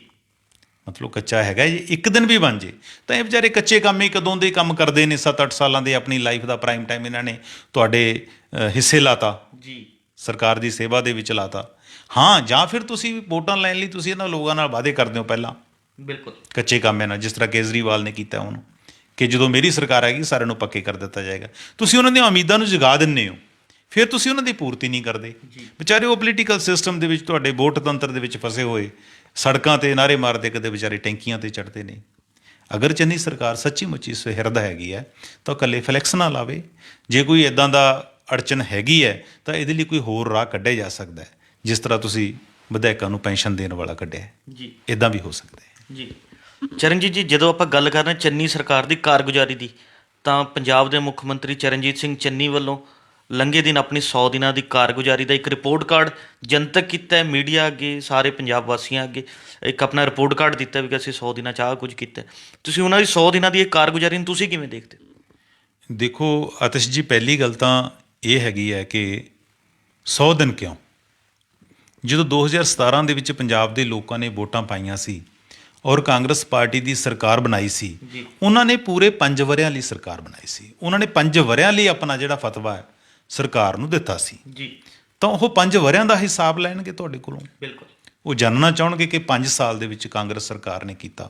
ਮਤਲਬ ਕੱਚਾ ਹੈਗਾ, ਜੇ ਇੱਕ ਦਿਨ ਵੀ ਬਣ ਜੇ ਤਾਂ ਇਹ ਵਿਚਾਰੇ ਕੱਚੇ ਕੰਮ ਹੀ ਕਦੋਂ ਦੇ ਕੰਮ ਕਰਦੇ ਨੇ, 7-8 ਸਾਲਾਂ ਦੇ ਆਪਣੀ ਲਾਈਫ ਦਾ ਪ੍ਰਾਈਮ ਟਾਈਮ ਇਹਨਾਂ ਨੇ ਤੁਹਾਡੇ ਹਿੱਸੇ ਲਾਤਾ, ਜੀ ਸਰਕਾਰ ਦੀ ਸੇਵਾ ਦੇ ਵਿੱਚ ਲਾਤਾ। ਹਾਂ, ਜਾਂ ਫਿਰ ਤੁਸੀਂ ਵੋਟਾਂ ਲੈਣ ਲਈ ਤੁਸੀਂ ਇਹਨਾਂ ਲੋਕਾਂ ਨਾਲ ਵਾਅਦੇ ਕਰਦੇ ਹੋ ਪਹਿਲਾਂ ਬਿਲਕੁਲ ਕੱਚੇ ਕਾਮਿਆਂ ਨਾਲ, ਜਿਸ ਤਰ੍ਹਾਂ ਕੇਜਰੀਵਾਲ ਨੇ ਕੀਤਾ ਹੁਣ ਕਿ ਜਦੋਂ ਮੇਰੀ ਸਰਕਾਰ ਆਏਗੀ ਸਾਰਿਆਂ ਨੂੰ ਪੱਕੇ ਕਰ ਦਿੱਤਾ ਜਾਏਗਾ। ਤੁਸੀਂ ਉਹਨਾਂ ਦੀਆਂ ਉਮੀਦਾਂ ਨੂੰ ਜਗਾ ਦਿੰਦੇ ਹੋ, ਫਿਰ ਤੁਸੀਂ ਉਹਨਾਂ ਦੀ ਪੂਰਤੀ ਨਹੀਂ ਕਰਦੇ। ਵਿਚਾਰੇ ਉਹ ਪੋਲੀਟੀਕਲ ਸਿਸਟਮ ਦੇ ਵਿੱਚ ਤੁਹਾਡੇ ਵੋਟ ਤੰਤਰ ਦੇ ਵਿੱਚ ਫਸੇ ਹੋਏ ਸੜਕਾਂ 'ਤੇ ਨਾਅਰੇ ਮਾਰਦੇ, ਕਦੇ ਵਿਚਾਰੇ ਟੈਂਕੀਆਂ 'ਤੇ ਚੜ੍ਹਦੇ ਨੇ। ਅਗਰ ਚੰਨੀ ਸਰਕਾਰ ਸੱਚੀ ਮੁੱਚੀ ਸੁਹਿਰਦ ਹੈਗੀ ਹੈ ਤਾਂ ਇਕੱਲੇ ਫਲੈਕਸ ਨਾ ਲਾਵੇ। ਜੇ ਕੋਈ ਇੱਦਾਂ ਦਾ ਅੜਚਨ ਹੈਗੀ ਹੈ ਤਾਂ ਇਹਦੇ ਲਈ ਕੋਈ ਹੋਰ ਰਾਹ ਕੱਢਿਆ ਜਾ ਸਕਦਾ ਹੈ, ਜਿਸ ਤਰ੍ਹਾਂ ਤੁਸੀਂ ਵਿਧਾਇਕਾਂ ਨੂੰ ਪੈਨਸ਼ਨ ਦੇਣ ਵਾਲਾ ਕੱਢਿਆ ਹੈ। ਜੀ ਇੱਦਾਂ ਵੀ ਹੋ ਸਕਦਾ ਹੈ। ਜੀ ਚਰਨਜੀਤ ਜੀ, ਜਦੋਂ ਆਪਾਂ ਗੱਲ ਕਰ ਰਹੇ ਹਾਂ ਚੰਨੀ ਸਰਕਾਰ ਦੀ ਕਾਰਗੁਜ਼ਾਰੀ ਦੀ, ਤਾਂ ਪੰਜਾਬ ਦੇ ਮੁੱਖ ਮੰਤਰੀ ਚਰਨਜੀਤ ਸਿੰਘ ਚੰਨੀ ਵੱਲੋਂ ਲੰਘੇ ਦਿਨ ਆਪਣੀ 100 ਦਿਨਾਂ ਦੀ ਕਾਰਗੁਜ਼ਾਰੀ ਦਾ ਇੱਕ ਰਿਪੋਰਟ ਕਾਰਡ ਜਨਤਕ ਕੀਤਾ ਹੈ, ਮੀਡੀਆ ਅੱਗੇ, ਸਾਰੇ ਪੰਜਾਬ ਵਾਸੀਆਂ ਅੱਗੇ ਇੱਕ ਆਪਣਾ ਰਿਪੋਰਟ ਕਾਰਡ ਦਿੱਤਾ ਵੀ ਕਿ ਅਸੀਂ 100 ਦਿਨਾਂ 'ਚ ਆਹ ਕੁਝ ਕੀਤਾ। ਤੁਸੀਂ ਉਹਨਾਂ ਦੀ 100 ਦਿਨਾਂ ਦੀ ਇਹ ਕਾਰਗੁਜ਼ਾਰੀ ਨੂੰ ਤੁਸੀਂ ਕਿਵੇਂ ਦੇਖਦੇ ਹੋ? ਦੇਖੋ ਆਤਿਸ਼ ਜੀ, ਪਹਿਲੀ ਗੱਲ ਤਾਂ ਇਹ ਹੈਗੀ ਹੈ ਕਿ 100 ਦਿਨ ਕਿਉਂ? ਜਦੋਂ 2017 ਦੇ ਵਿੱਚ ਪੰਜਾਬ ਦੇ ਲੋਕਾਂ ਨੇ ਵੋਟਾਂ ਪਾਈਆਂ ਸੀ ਔਰ ਕਾਂਗਰਸ ਪਾਰਟੀ ਦੀ ਸਰਕਾਰ ਬਣਾਈ ਸੀ, ਉਹਨਾਂ ਨੇ ਪੂਰੇ 5 ਵਰ੍ਹਿਆਂ ਲਈ ਸਰਕਾਰ ਬਣਾਈ ਸੀ। ਉਹਨਾਂ ਨੇ 5 ਵਰ੍ਹਿਆਂ ਲਈ ਆਪਣਾ ਜਿਹੜਾ ਫਤਵਾ ਹੈ ਸਰਕਾਰ ਨੂੰ ਦਿੱਤਾ ਸੀ। ਜੀ ਤਾਂ ਉਹ 5 ਵਰ੍ਹਿਆਂ ਦਾ ਹਿਸਾਬ ਲੈਣਗੇ ਤੁਹਾਡੇ ਕੋਲੋਂ। ਬਿਲਕੁਲ ਉਹ ਜਾਣਨਾ ਚਾਹਣਗੇ ਕਿ 5 ਸਾਲ ਦੇ ਵਿੱਚ ਕਾਂਗਰਸ ਸਰਕਾਰ ਨੇ ਕੀਤਾ।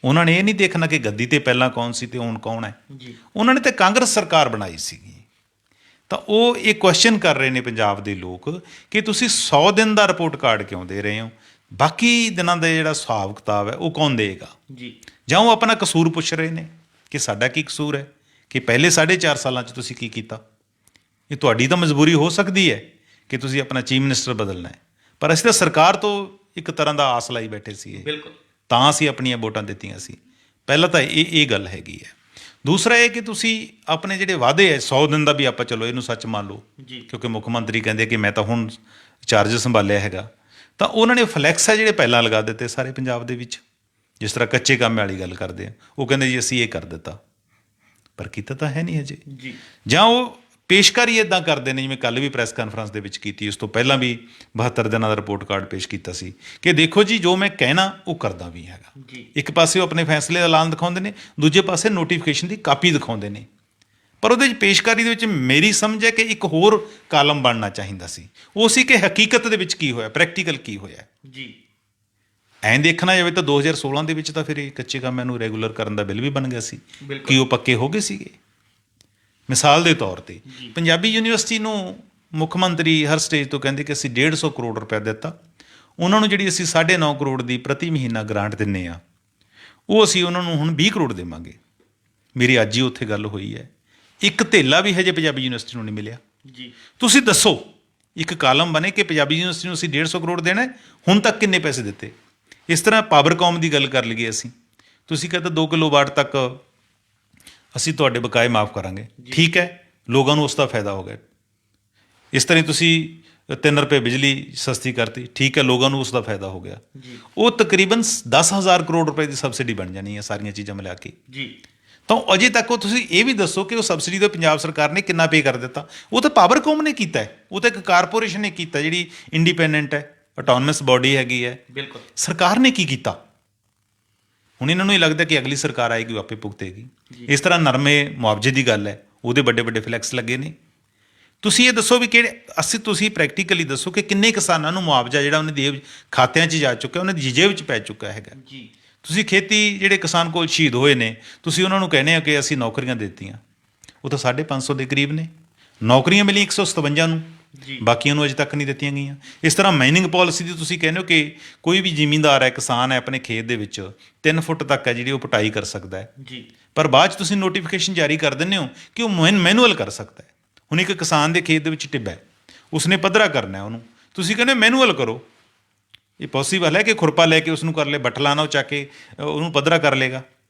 ਉਹਨਾਂ ਨੇ ਇਹ ਨਹੀਂ ਦੇਖਣਾ ਕਿ ਗੱਦੀ ਤੇ ਪਹਿਲਾਂ ਕੌਣ ਸੀ ਤੇ ਹੁਣ ਕੌਣ ਹੈ। ਜੀ ਉਹਨਾਂ ਨੇ ਤਾਂ ਕਾਂਗਰਸ ਸਰਕਾਰ ਬਣਾਈ ਸੀਗੀ। ਤਾਂ ਉਹ ਇਹ ਕੁਐਸਚਨ ਕਰ ਰਹੇ ਨੇ ਪੰਜਾਬ ਦੇ ਲੋਕ ਕਿ ਤੁਸੀਂ 100 ਦਿਨ ਦਾ ਰਿਪੋਰਟ ਕਾਰਡ ਕਿਉਂ ਦੇ ਰਹੇ ਹੋ? ਬਾਕੀ ਦਿਨਾਂ ਦਾ ਜਿਹੜਾ ਹਿਸਾਬ ਕਿਤਾਬ ਹੈ ਉਹ ਕੌਣ ਦੇਗਾ? ਜੀ ਜਾਂ ਉਹ ਆਪਣਾ ਕਸੂਰ ਪੁੱਛ ਰਹੇ ਨੇ ਕਿ ਸਾਡਾ ਕੀ ਕਸੂਰ ਹੈ ਕਿ ਪਹਿਲੇ 4.5 ਸਾਲਾਂ 'ਚ ਤੁਸੀਂ ਕੀ ਕੀਤਾ? ਇਹ ਤੁਹਾਡੀ ਤਾਂ ਮਜਬੂਰੀ ਹੋ ਸਕਦੀ ਹੈ ਕਿ ਤੁਸੀਂ ਆਪਣਾ ਚੀਫ ਮਿਨਿਸਟਰ ਬਦਲਣਾ ਹੈ, ਪਰ ਅਸੀਂ ਤਾਂ ਸਰਕਾਰ ਤੋਂ ਇੱਕ ਤਰ੍ਹਾਂ ਦਾ ਆਸ ਲਾਈ ਬੈਠੇ ਸੀ, ਬਿਲਕੁਲ ਤਾਂ ਅਸੀਂ ਆਪਣੀਆਂ ਵੋਟਾਂ ਦਿੱਤੀਆਂ ਸੀ। ਪਹਿਲਾਂ ਤਾਂ ਇਹ ਗੱਲ ਹੈਗੀ ਹੈ। ਦੂਸਰਾ ਇਹ ਕਿ ਤੁਸੀਂ ਆਪਣੇ ਜਿਹੜੇ ਵਾਅਦੇ ਹੈ 100 ਦਿਨ ਦਾ ਵੀ ਆਪਾਂ ਚਲੋ ਇਹਨੂੰ ਸੱਚ ਮੰਨ ਲਓ, ਜੀ ਕਿਉਂਕਿ ਮੁੱਖ ਮੰਤਰੀ ਕਹਿੰਦੇ ਕਿ ਮੈਂ ਤਾਂ ਹੁਣ ਚਾਰਜ ਸੰਭਾਲਿਆ ਹੈਗਾ, ਤਾਂ ਉਹਨਾਂ ਨੇ ਫਲੈਕਸ ਹੈ ਜਿਹੜੇ ਪਹਿਲਾਂ ਲਗਾ ਦਿੱਤੇ ਸਾਰੇ ਪੰਜਾਬ ਦੇ ਵਿੱਚ। ਜਿਸ ਤਰ੍ਹਾਂ ਕੱਚੇ ਕੰਮ ਵਾਲੀ ਗੱਲ ਕਰਦੇ ਆ, ਉਹ ਕਹਿੰਦੇ ਜੀ ਅਸੀਂ ਇਹ ਕਰ ਦਿੱਤਾ, ਪਰ ਕੀਤਾ ਤਾਂ ਹੈ ਨਹੀਂ ਹਜੇ। ਜੀ ਜਾਂ ਉਹ ਪੇਸ਼ਕਾਰੀ ਇੱਦਾਂ ਕਰਦੇ ਨੇ, ਜਿਵੇਂ ਕੱਲ੍ਹ ਵੀ ਪ੍ਰੈਸ ਕਾਨਫਰੰਸ ਦੇ ਵਿੱਚ ਕੀਤੀ, ਉਸ ਤੋਂ ਪਹਿਲਾਂ ਵੀ 72 ਦਿਨਾਂ ਦਾ ਰਿਪੋਰਟ ਕਾਰਡ ਪੇਸ਼ ਕੀਤਾ ਸੀ ਕਿ ਦੇਖੋ ਜੀ ਜੋ ਮੈਂ ਕਹਿਣਾ ਉਹ ਕਰਦਾ ਵੀ ਹੈਗਾ। ਜੀ ਇੱਕ ਪਾਸੇ ਉਹ ਆਪਣੇ ਫੈਸਲੇ ਦਾ ਐਲਾਨ ਦਿਖਾਉਂਦੇ ਨੇ, ਦੂਜੇ ਪਾਸੇ ਨੋਟੀਫਿਕੇਸ਼ਨ ਦੀ ਕਾਪੀ ਦਿਖਾਉਂਦੇ ਨੇ, ਪਰ ਉਹਦੇ ਵਿੱਚ ਪੇਸ਼ਕਾਰੀ ਦੇ ਵਿੱਚ ਮੇਰੀ ਸਮਝ ਹੈ ਕਿ ਇੱਕ ਹੋਰ ਕਾਲਮ ਬਣਨਾ ਚਾਹੀਦਾ ਸੀ। ਉਹ ਸੀ ਕਿ ਹਕੀਕਤ ਦੇ ਵਿੱਚ ਕੀ ਹੋਇਆ, ਪ੍ਰੈਕਟੀਕਲ ਕੀ ਹੋਇਆ। ਜੀ ਐਂ ਦੇਖਣਾ ਜਾਵੇ ਤਾਂ 2016 ਦੇ ਵਿੱਚ ਤਾਂ ਫਿਰ ਇਹ ਕੱਚੇ ਕੰਮਾਂ ਨੂੰ ਰੈਗੂਲਰ ਕਰਨ ਦਾ ਬਿੱਲ ਵੀ ਬਣ ਗਿਆ ਸੀ ਕਿ ਉਹ ਪੱਕੇ ਹੋ ਗਏ ਸੀਗੇ। ਮਿਸਾਲ ਦੇ ਤੌਰ ਤੇ ਪੰਜਾਬੀ ਯੂਨੀਵਰਸਿਟੀ ਨੂੰ ਮੁੱਖ ਮੰਤਰੀ ਹਰ ਸਟੇਜ ਤੋਂ ਕਹਿੰਦੇ ਕਿ ਅਸੀਂ 150 ਕਰੋੜ ਰੁਪਏ ਦਿੱਤਾ, ਉਹਨਾਂ ਨੂੰ ਜਿਹੜੀ ਅਸੀਂ 9.5 ਕਰੋੜ ਦੀ ਪ੍ਰਤੀ ਮਹੀਨਾ ਗ੍ਰਾਂਟ ਦਿੰਦੇ ਆ, ਉਹ ਅਸੀਂ ਉਹਨਾਂ ਨੂੰ ਹੁਣ 20 ਕਰੋੜ ਦੇਵਾਂਗੇ। ਮੇਰੀ ਅੱਜ ਹੀ ਉੱਥੇ ਗੱਲ ਹੋਈ ਹੈ, ਇੱਕ ਧੇਲਾ ਵੀ ਹਜੇ ਪੰਜਾਬੀ ਯੂਨੀਵਰਸਿਟੀ ਨੂੰ ਨਹੀਂ ਮਿਲਿਆ। ਜੀ ਤੁਸੀਂ ਦੱਸੋ, ਇੱਕ ਕਾਲਮ ਬਣੇ ਕਿ ਪੰਜਾਬੀ ਯੂਨੀਵਰਸਿਟੀ ਨੂੰ ਅਸੀਂ 150 ਕਰੋੜ ਦੇਣਾ, ਹੁਣ ਤੱਕ ਕਿੰਨੇ ਪੈਸੇ ਦਿੱਤੇ? ਇਸ ਤਰ੍ਹਾਂ ਪਾਵਰਕੌਮ ਦੀ ਗੱਲ ਕਰ ਲਈਏ ਅਸੀਂ, ਤੁਸੀਂ ਕਹਿੰਦੇ 2 ਕਿਲੋਵਾਟ ਤੱਕ ਅਸੀਂ ਤੁਹਾਡੇ ਬਕਾਏ ਮਾਫ ਕਰਾਂਗੇ, ਠੀਕ ਹੈ, ਲੋਕਾਂ ਨੂੰ ਉਸ ਦਾ ਫਾਇਦਾ ਹੋ ਗਿਆ। ਇਸ ਤਰ੍ਹਾਂ ਤੁਸੀਂ 3 ਰੁਪਏ ਬਿਜਲੀ ਸਸਤੀ ਕਰਤੀ, ਠੀਕ ਹੈ, ਲੋਕਾਂ ਨੂੰ ਉਸ ਦਾ ਫਾਇਦਾ ਹੋ ਗਿਆ। ਉਹ ਤਕਰੀਬਨ 10,000 ਕਰੋੜ ਰੁਪਏ ਦੀ ਸਬਸਿਡੀ ਬਣ ਜਾਣੀ ਹੈ ਸਾਰੀਆਂ ਚੀਜ਼ਾਂ ਮਿਲਾ ਕੇ। ਜੀ ਤਾਂ ਅਜੇ ਤੱਕ ਉਹ ਤੁਸੀਂ ਇਹ ਵੀ ਦੱਸੋ ਕਿ ਉਹ ਸਬਸਿਡੀ ਤੋਂ ਪੰਜਾਬ ਸਰਕਾਰ ਨੇ ਕਿੰਨਾ ਪੇ ਕਰ ਦਿੱਤਾ। ਉਹ ਤਾਂ ਪਾਵਰਕੌਮ ਨੇ ਕੀਤਾ ਹੈ, ਉਹ ਤਾਂ ਇੱਕ ਕਾਰਪੋਰੇਸ਼ਨ ਨੇ ਕੀਤਾ ਜਿਹੜੀ ਇੰਡੀਪੈਂਡੈਂਟ ਹੈ, ਆਟੋਨਮਸ ਬਾਡੀ ਹੈਗੀ ਹੈ। ਬਿਲਕੁਲ। ਸਰਕਾਰ ਨੇ ਕੀ ਕੀਤਾ? ਹੁਣ ਇਹਨਾਂ ਨੂੰ ਇਹ ਲੱਗਦਾ ਕਿ ਅਗਲੀ ਸਰਕਾਰ ਆਏਗੀ ਉਹ ਆਪੇ ਭੁਗਤੇਗੀ। ਇਸ ਤਰ੍ਹਾਂ ਨਰਮੇ ਮੁਆਵਜ਼ੇ ਦੀ ਗੱਲ ਹੈ, ਉਹਦੇ ਵੱਡੇ ਵੱਡੇ ਫਲੈਕਸ ਲੱਗੇ ਨੇ। ਤੁਸੀਂ ਇਹ ਦੱਸੋ ਵੀ ਕਿਹੜੇ ਤੁਸੀਂ ਪ੍ਰੈਕਟੀਕਲੀ ਦੱਸੋ ਕਿ ਕਿੰਨੇ ਕਿਸਾਨਾਂ ਨੂੰ ਮੁਆਵਜ਼ਾ ਜਿਹੜਾ ਉਹਨਾਂ ਦੇ ਖਾਤਿਆਂ 'ਚ ਜਾ ਚੁੱਕਾ, ਉਹਨਾਂ ਦੀ ਜੇਬ 'ਚ ਪੈ ਚੁੱਕਾ ਹੈਗਾ। ਜੀ। ਤੁਸੀਂ ਖੇਤੀ ਜਿਹੜੇ ਕਿਸਾਨ ਕੋਲ ਸ਼ਹੀਦ ਹੋਏ ਨੇ, ਤੁਸੀਂ ਉਹਨਾਂ ਨੂੰ ਕਹਿੰਦੇ ਹੋ ਕਿ ਅਸੀਂ ਨੌਕਰੀਆਂ ਦੇ ਦਿੱਤੀਆਂ, ਉਹ ਤਾਂ 550 ਦੇ ਕਰੀਬ ਨੇ। ਨੌਕਰੀਆਂ ਮਿਲੀਆਂ 157 ਨੂੰ, ਬਾਕੀਆਂ ਨੂੰ ਅਜੇ ਤੱਕ ਨਹੀਂ ਦਿੱਤੀਆਂ ਗਈਆਂ। ਇਸ ਤਰ੍ਹਾਂ ਮਾਈਨਿੰਗ ਪਾਲਿਸੀ ਦੀ ਤੁਸੀਂ ਕਹਿੰਦੇ ਹੋ ਕਿ ਕੋਈ ਵੀ ਜ਼ਿਮੀਂਦਾਰ ਹੈ, ਕਿਸਾਨ ਹੈ, ਆਪਣੇ ਖੇਤ ਦੇ ਵਿੱਚ 3 ਫੁੱਟ ਤੱਕ ਹੈ ਜਿਹੜੀ ਉਹ ਪਟਾਈ ਕਰ ਸਕਦਾ ਹੈ। ਜੀ। ਪਰ ਬਾਅਦ 'ਚ ਤੁਸੀਂ ਨੋਟੀਫਿਕੇਸ਼ਨ ਜਾਰੀ ਕਰ ਦਿੰਦੇ ਹੋ ਕਿ ਉਹ ਮੈਨੂਅਲ ਕਰ ਸਕਦਾ ਹੈ। ਹੁਣ ਇੱਕ ਕਿਸਾਨ ਦੇ ਖੇਤ ਦੇ ਵਿੱਚ ਟਿੱਬਾ ਹੈ, ਉਸਨੇ ਪੱਧਰਾ ਕਰਨਾ ਹੈ, ਉਹਨੂੰ ਤੁਸੀਂ ਕਹਿੰਦੇ ਮੈਨੂਅਲ ਕਰੋ। ਇਹ ਪੋਸੀਬਲ ਹੈ ਕਿ ਖੁਰਪਾ ਲੈ ਕੇ ਉਸ ਨੂੰ ਕਰ ਲੇ, ਬੱਠਲਾ ਨਾਲ ਚੱਕ ਕੇ ਉਹਨੂੰ ਪੱਧਰਾ ਕਰ ਲੇਗਾ।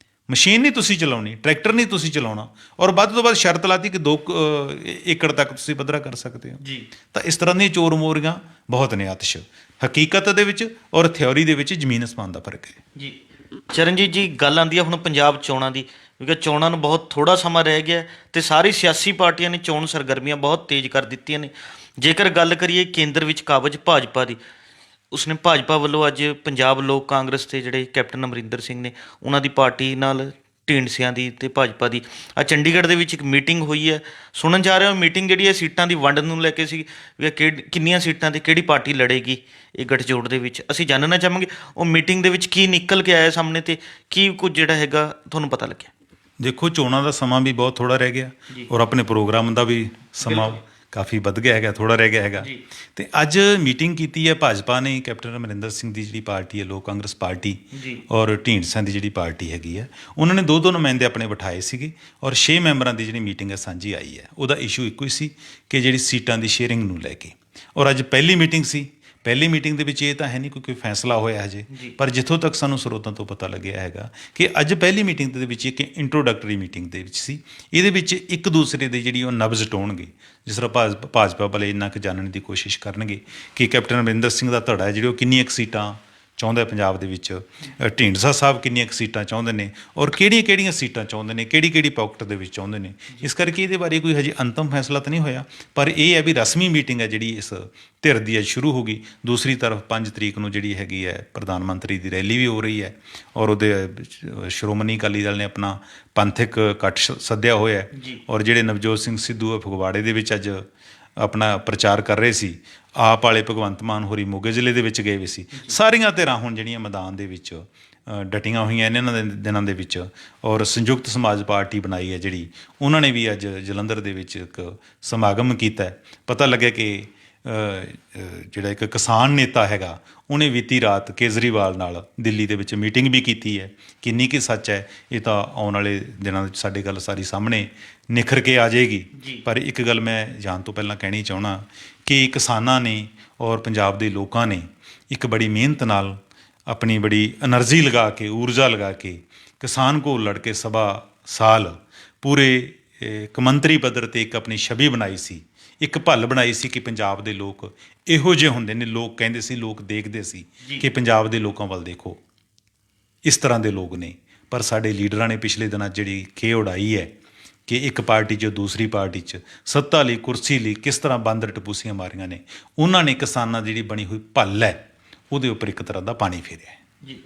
ਮਸ਼ੀਨ ਨਹੀਂ ਤੁਸੀਂ ਚਲਾਉਣੀ, ਟਰੈਕਟਰ ਨਹੀਂ ਤੁਸੀਂ ਚਲਾਉਣਾ, ਔਰ ਵੱਧ ਤੋਂ ਵੱਧ ਸ਼ਰਤ ਲਾਤੀ ਕਿ 2 ਏਕੜ ਤੱਕ ਤੁਸੀਂ ਪੱਧਰਾ ਕਰ ਸਕਦੇ ਹੋ। ਜੀ। ਤਾਂ ਇਸ ਤਰ੍ਹਾਂ ਦੀਆਂ ਚੋਰ ਮੋਰੀਆਂ ਬਹੁਤ ਨੇ। ਆਤਿਸ਼ ਹਕੀਕਤ ਦੇ ਵਿੱਚ ਔਰ ਥਿਉਰੀ ਦੇ ਵਿੱਚ ਜ਼ਮੀਨ ਅਸਮਾਨ ਦਾ ਫਰਕ ਹੈ। ਜੀ। ਚਰਨਜੀਤ ਜੀ, ਗੱਲ ਆਉਂਦੀ ਹੈ ਹੁਣ ਪੰਜਾਬ ਚੋਣਾਂ ਦੀ, ਕਿਉਂਕਿ ਚੋਣਾਂ ਨੂੰ ਬਹੁਤ ਥੋੜ੍ਹਾ ਸਮਾਂ ਰਹਿ ਗਿਆ ਤੇ ਸਾਰੀ ਸਿਆਸੀ ਪਾਰਟੀਆਂ ਨੇ ਚੋਣ ਸਰਗਰਮੀਆਂ ਬਹੁਤ ਤੇਜ਼ ਕਰ ਦਿੱਤੀਆਂ ਨੇ। ਜੇਕਰ ਗੱਲ ਕਰੀਏ ਕੇਂਦਰ ਵਿੱਚ ਕਾਬਜ਼ ਭਾਜਪਾ ਦੀ, ਉਸਨੇ ਭਾਜਪਾ ਵੱਲੋਂ ਅੱਜ ਪੰਜਾਬ ਲੋਕ ਕਾਂਗਰਸ ਦੇ ਜਿਹੜੇ ਕੈਪਟਨ ਅਮਰਿੰਦਰ ਸਿੰਘ ਨੇ, ਉਹਨਾਂ ਦੀ ਪਾਰਟੀ ਨਾਲ ਢੀਂਡਸਿਆਂ ਦੀ ਤੇ ਭਾਜਪਾ ਦੀ ਚੰਡੀਗੜ੍ਹ ਦੇ ਵਿੱਚ ਇੱਕ ਮੀਟਿੰਗ ਹੋਈ ਹੈ। ਸੁਣਨ ਜਾ ਰਿਹਾ ਮੀਟਿੰਗ ਜਿਹੜੀ ਹੈ ਸੀਟਾਂ ਦੀ ਵੰਡ ਨੂੰ ਲੈ ਕੇ ਸੀ, ਵੀ ਕਿੰਨੀਆਂ ਸੀਟਾਂ ਤੇ ਕਿਹੜੀ ਪਾਰਟੀ ਲੜੇਗੀ ਇਹ ਗੱਠਜੋੜ ਦੇ ਵਿੱਚ। ਅਸੀਂ ਜਾਣਨਾ ਚਾਹਾਂਗੇ ਉਹ ਮੀਟਿੰਗ ਦੇ ਵਿੱਚ ਕੀ ਨਿਕਲ ਕੇ ਆਇਆ ਸਾਹਮਣੇ ਤੇ ਕੀ ਕੁਝ ਜਿਹੜਾ ਹੈਗਾ ਤੁਹਾਨੂੰ ਪਤਾ ਲੱਗਿਆ। ਦੇਖੋ, ਚੋਣਾਂ ਦਾ ਸਮਾਂ ਵੀ ਬਹੁਤ ਥੋੜ੍ਹਾ ਰਹਿ ਗਿਆ ਔਰ ਆਪਣੇ ਪ੍ਰੋਗਰਾਮ ਦਾ ਵੀ ਸਮਾਂ ਕਾਫੀ ਵੱਧ ਗਿਆ ਹੈਗਾ, ਥੋੜ੍ਹਾ ਰਹਿ ਗਿਆ ਹੈਗਾ। ਤੇ ਅੱਜ ਮੀਟਿੰਗ ਕੀਤੀ ਹੈ ਭਾਜਪਾ ਨੇ, ਕੈਪਟਨ ਅਮਰਿੰਦਰ ਸਿੰਘ ਦੀ ਜਿਹੜੀ ਪਾਰਟੀ ਹੈ ਲੋਕ ਕਾਂਗਰਸ ਪਾਰਟੀ, ਔਰ ਢੀਂਡਸਿਆਂ ਦੀ ਜਿਹੜੀ ਪਾਰਟੀ ਹੈਗੀ ਹੈ, ਉਹਨਾਂ ਨੇ 2 ਨੁਮਾਇੰਦੇ ਆਪਣੇ ਬਿਠਾਏ ਸੀਗੇ ਔਰ 6 ਮੈਂਬਰਾਂ ਦੀ ਜਿਹੜੀ ਮੀਟਿੰਗ ਹੈ ਸਾਂਝੀ ਆਈ ਹੈ। ਉਹਦਾ ਇਸ਼ੂ ਇੱਕੋ ਹੀ ਸੀ ਕਿ ਜਿਹੜੀ ਸੀਟਾਂ ਦੀ ਸ਼ੇਅਰਿੰਗ ਨੂੰ ਲੈ ਕੇ। ਔਰ ਅੱਜ ਪਹਿਲੀ ਮੀਟਿੰਗ ਸੀ। ਪਹਿਲੀ ਮੀਟਿੰਗ ਦੇ ਵਿੱਚ ਇਹ ਤਾਂ ਹੈ ਨਹੀਂ ਕੋਈ ਫੈਸਲਾ ਹੋਇਆ ਹਜੇ, ਪਰ ਜਿੱਥੋਂ ਤੱਕ ਸਾਨੂੰ ਸਰੋਤਾਂ ਤੋਂ ਪਤਾ ਲੱਗਿਆ ਹੈਗਾ ਕਿ ਅੱਜ ਪਹਿਲੀ ਮੀਟਿੰਗ ਦੇ ਵਿੱਚ ਇੱਕ ਇੰਟਰੋਡਕਟਰੀ ਮੀਟਿੰਗ ਦੇ ਵਿੱਚ ਸੀ। ਇਹਦੇ ਵਿੱਚ ਇੱਕ ਦੂਸਰੇ ਦੇ ਜਿਹੜੀ ਉਹ ਨਬਜ਼ ਟੋਣਗੇ, ਜਿਸ ਤਰ੍ਹਾਂ ਭਾਜਪਾ ਵਾਲੇ ਇੰਨਾ ਕੁ ਜਾਣਨ ਦੀ ਕੋਸ਼ਿਸ਼ ਕਰਨਗੇ ਕਿ ਕੈਪਟਨ ਅਮਰਿੰਦਰ ਸਿੰਘ ਦਾ ਧੜਾ ਹੈ ਜਿਹੜੀ ਉਹ ਕਿੰਨੀਆਂ ਕੁ ਸੀਟਾਂ ਚਾਹੁੰਦਾ ਪੰਜਾਬ ਦੇ ਵਿੱਚ, ਢੀਂਡਸਾ ਸਾਹਿਬ ਕਿੰਨੀਆਂ ਕੁ ਸੀਟਾਂ ਚਾਹੁੰਦੇ ਨੇ ਔਰ ਕਿਹੜੀਆਂ ਸੀਟਾਂ ਚਾਹੁੰਦੇ ਨੇ, ਕਿਹੜੀ ਪਾਕਟ ਦੇ ਵਿੱਚ ਚਾਹੁੰਦੇ ਨੇ। ਇਸ ਕਰਕੇ ਇਹਦੇ ਬਾਰੇ ਕੋਈ ਹਜੇ ਅੰਤਮ ਫੈਸਲਾ ਤਾਂ ਨਹੀਂ ਹੋਇਆ, ਪਰ ਇਹ ਹੈ ਵੀ ਰਸਮੀ ਮੀਟਿੰਗ ਹੈ ਜਿਹੜੀ ਇਸ ਧਿਰ ਦੀ ਅੱਜ ਸ਼ੁਰੂ ਹੋ ਗਈ। ਦੂਸਰੀ ਤਰਫ 5 ਤਰੀਕ ਨੂੰ ਜਿਹੜੀ ਹੈਗੀ ਹੈ ਪ੍ਰਧਾਨ ਮੰਤਰੀ ਦੀ ਰੈਲੀ ਵੀ ਹੋ ਰਹੀ ਹੈ ਔਰ ਉਹਦੇ ਸ਼੍ਰੋਮਣੀ ਅਕਾਲੀ ਦਲ ਨੇ ਆਪਣਾ ਪੰਥਕ ਇਕੱਠ ਸੱਦਿਆ ਹੋਇਆ ਹੈ ਔਰ ਜਿਹੜੇ ਨਵਜੋਤ ਸਿੰਘ ਸਿੱਧੂ ਫਗਵਾੜੇ ਦੇ ਵਿੱਚ ਅੱਜ ਆਪਣਾ ਪ੍ਰਚਾਰ ਕਰ ਰਹੇ ਸੀ, ਆਪ ਵਾਲੇ ਭਗਵੰਤ ਮਾਨ ਹੋਰੀ ਮੋਗੇ ਜ਼ਿਲ੍ਹੇ ਦੇ ਵਿੱਚ ਗਏ ਵੀ ਸੀ। ਸਾਰੀਆਂ ਧਿਰਾਂ ਹੁਣ ਜਿਹੜੀਆਂ ਮੈਦਾਨ ਦੇ ਵਿੱਚ ਡਟੀਆਂ ਹੋਈਆਂ ਇਹਨਾਂ ਦੇ ਦਿਨਾਂ ਦੇ ਵਿੱਚ। ਔਰ ਸੰਯੁਕਤ ਸਮਾਜ ਪਾਰਟੀ ਬਣਾਈ ਹੈ ਜਿਹੜੀ, ਉਹਨਾਂ ਨੇ ਵੀ ਅੱਜ ਜਲੰਧਰ ਦੇ ਵਿੱਚ ਇੱਕ ਸਮਾਗਮ ਕੀਤਾ। ਪਤਾ ਲੱਗਿਆ ਕਿ ਜਿਹੜਾ ਇੱਕ ਕਿਸਾਨ ਨੇਤਾ ਹੈਗਾ ਉਹਨੇ ਬੀਤੀ ਰਾਤ ਕੇਜਰੀਵਾਲ ਨਾਲ ਦਿੱਲੀ ਦੇ ਵਿੱਚ ਮੀਟਿੰਗ ਵੀ ਕੀਤੀ ਹੈ। ਕਿੰਨੀ ਕੁ ਸੱਚ ਹੈ ਇਹ ਤਾਂ ਆਉਣ ਵਾਲੇ ਦਿਨਾਂ ਵਿੱਚ ਸਾਡੇ ਗੱਲ ਸਾਰੀ ਸਾਹਮਣੇ ਨਿਖਰ ਕੇ ਆ ਜਾਏਗੀ। ਪਰ ਇੱਕ ਗੱਲ ਮੈਂ ਜਾਣ ਤੋਂ ਪਹਿਲਾਂ ਕਹਿਣੀ ਚਾਹੁੰਦਾ ਕਿ ਕਿਸਾਨਾਂ ਨੇ ਔਰ ਪੰਜਾਬ ਦੇ ਲੋਕਾਂ ਨੇ ਇੱਕ ਬੜੀ ਮਿਹਨਤ ਨਾਲ ਆਪਣੀ ਬੜੀ ਐਨਰਜੀ ਲਗਾ ਕੇ, ਊਰਜਾ ਲਗਾ ਕੇ ਕਿਸਾਨ ਕੋਲ ਲੜ ਕੇ ਸਵਾ ਸਾਲ ਪੂਰੇ ਇੱਕ ਮੰਤਰੀ ਪੱਧਰ 'ਤੇ ਇੱਕ ਆਪਣੀ ਛਵੀ ਬਣਾਈ ਸੀ, ਇੱਕ ਭੱਲ ਬਣਾਈ ਸੀ ਕਿ ਪੰਜਾਬ ਦੇ ਲੋਕ ਇਹੋ ਜਿਹੇ ਹੁੰਦੇ ਨੇ। ਲੋਕ ਕਹਿੰਦੇ ਸੀ, ਲੋਕ ਦੇਖਦੇ ਸੀ ਕਿ ਪੰਜਾਬ ਦੇ ਲੋਕਾਂ ਵੱਲ ਦੇਖੋ, ਇਸ ਤਰ੍ਹਾਂ ਦੇ ਲੋਕ ਨੇ। ਪਰ ਸਾਡੇ ਲੀਡਰਾਂ ਨੇ ਪਿਛਲੇ ਦਿਨਾਂ ਜਿਹੜੀ ਖੇਹ ਉਡਾਈ ਹੈ ਕਿ ਇੱਕ ਪਾਰਟੀ 'ਚ ਦੂਸਰੀ ਪਾਰਟੀ 'ਚ ਸੱਤਾ ਲਈ, ਕੁਰਸੀ ਲਈ ਕਿਸ ਤਰ੍ਹਾਂ ਬਾਂਦਰ ਟਪੂਸੀਆਂ ਮਾਰੀਆਂ ਨੇ, ਉਹਨਾਂ ਨੇ ਕਿਸਾਨਾਂ ਦੀ ਜਿਹੜੀ ਬਣੀ ਹੋਈ ਭੱਲ ਹੈ ਉਹਦੇ ਉੱਪਰ ਇੱਕ ਤਰ੍ਹਾਂ ਦਾ ਪਾਣੀ ਫੇਰਿਆ ਜੀ।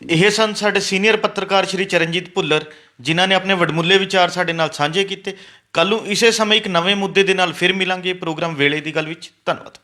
ਇਹ ਸਨ ਸਾਡੇ ਸੀਨੀਅਰ ਪੱਤਰਕਾਰ ਸ਼੍ਰੀ ਚਰਨਜੀਤ ਭੁੱਲਰ, ਜਿਨ੍ਹਾਂ ਨੇ ਆਪਣੇ ਵਡਮੁੱਲੇ ਵਿਚਾਰ ਸਾਡੇ ਨਾਲ ਸਾਂਝੇ ਕੀਤੇ। ਕੱਲ੍ਹ ਨੂੰ ਇਸੇ ਸਮੇਂ ਇੱਕ ਨਵੇਂ ਮੁੱਦੇ ਦੇ ਨਾਲ ਫਿਰ ਮਿਲਾਂਗੇ ਪ੍ਰੋਗਰਾਮ ਵੇਲੇ ਦੀ ਗੱਲ ਵਿੱਚ। ਧੰਨਵਾਦ।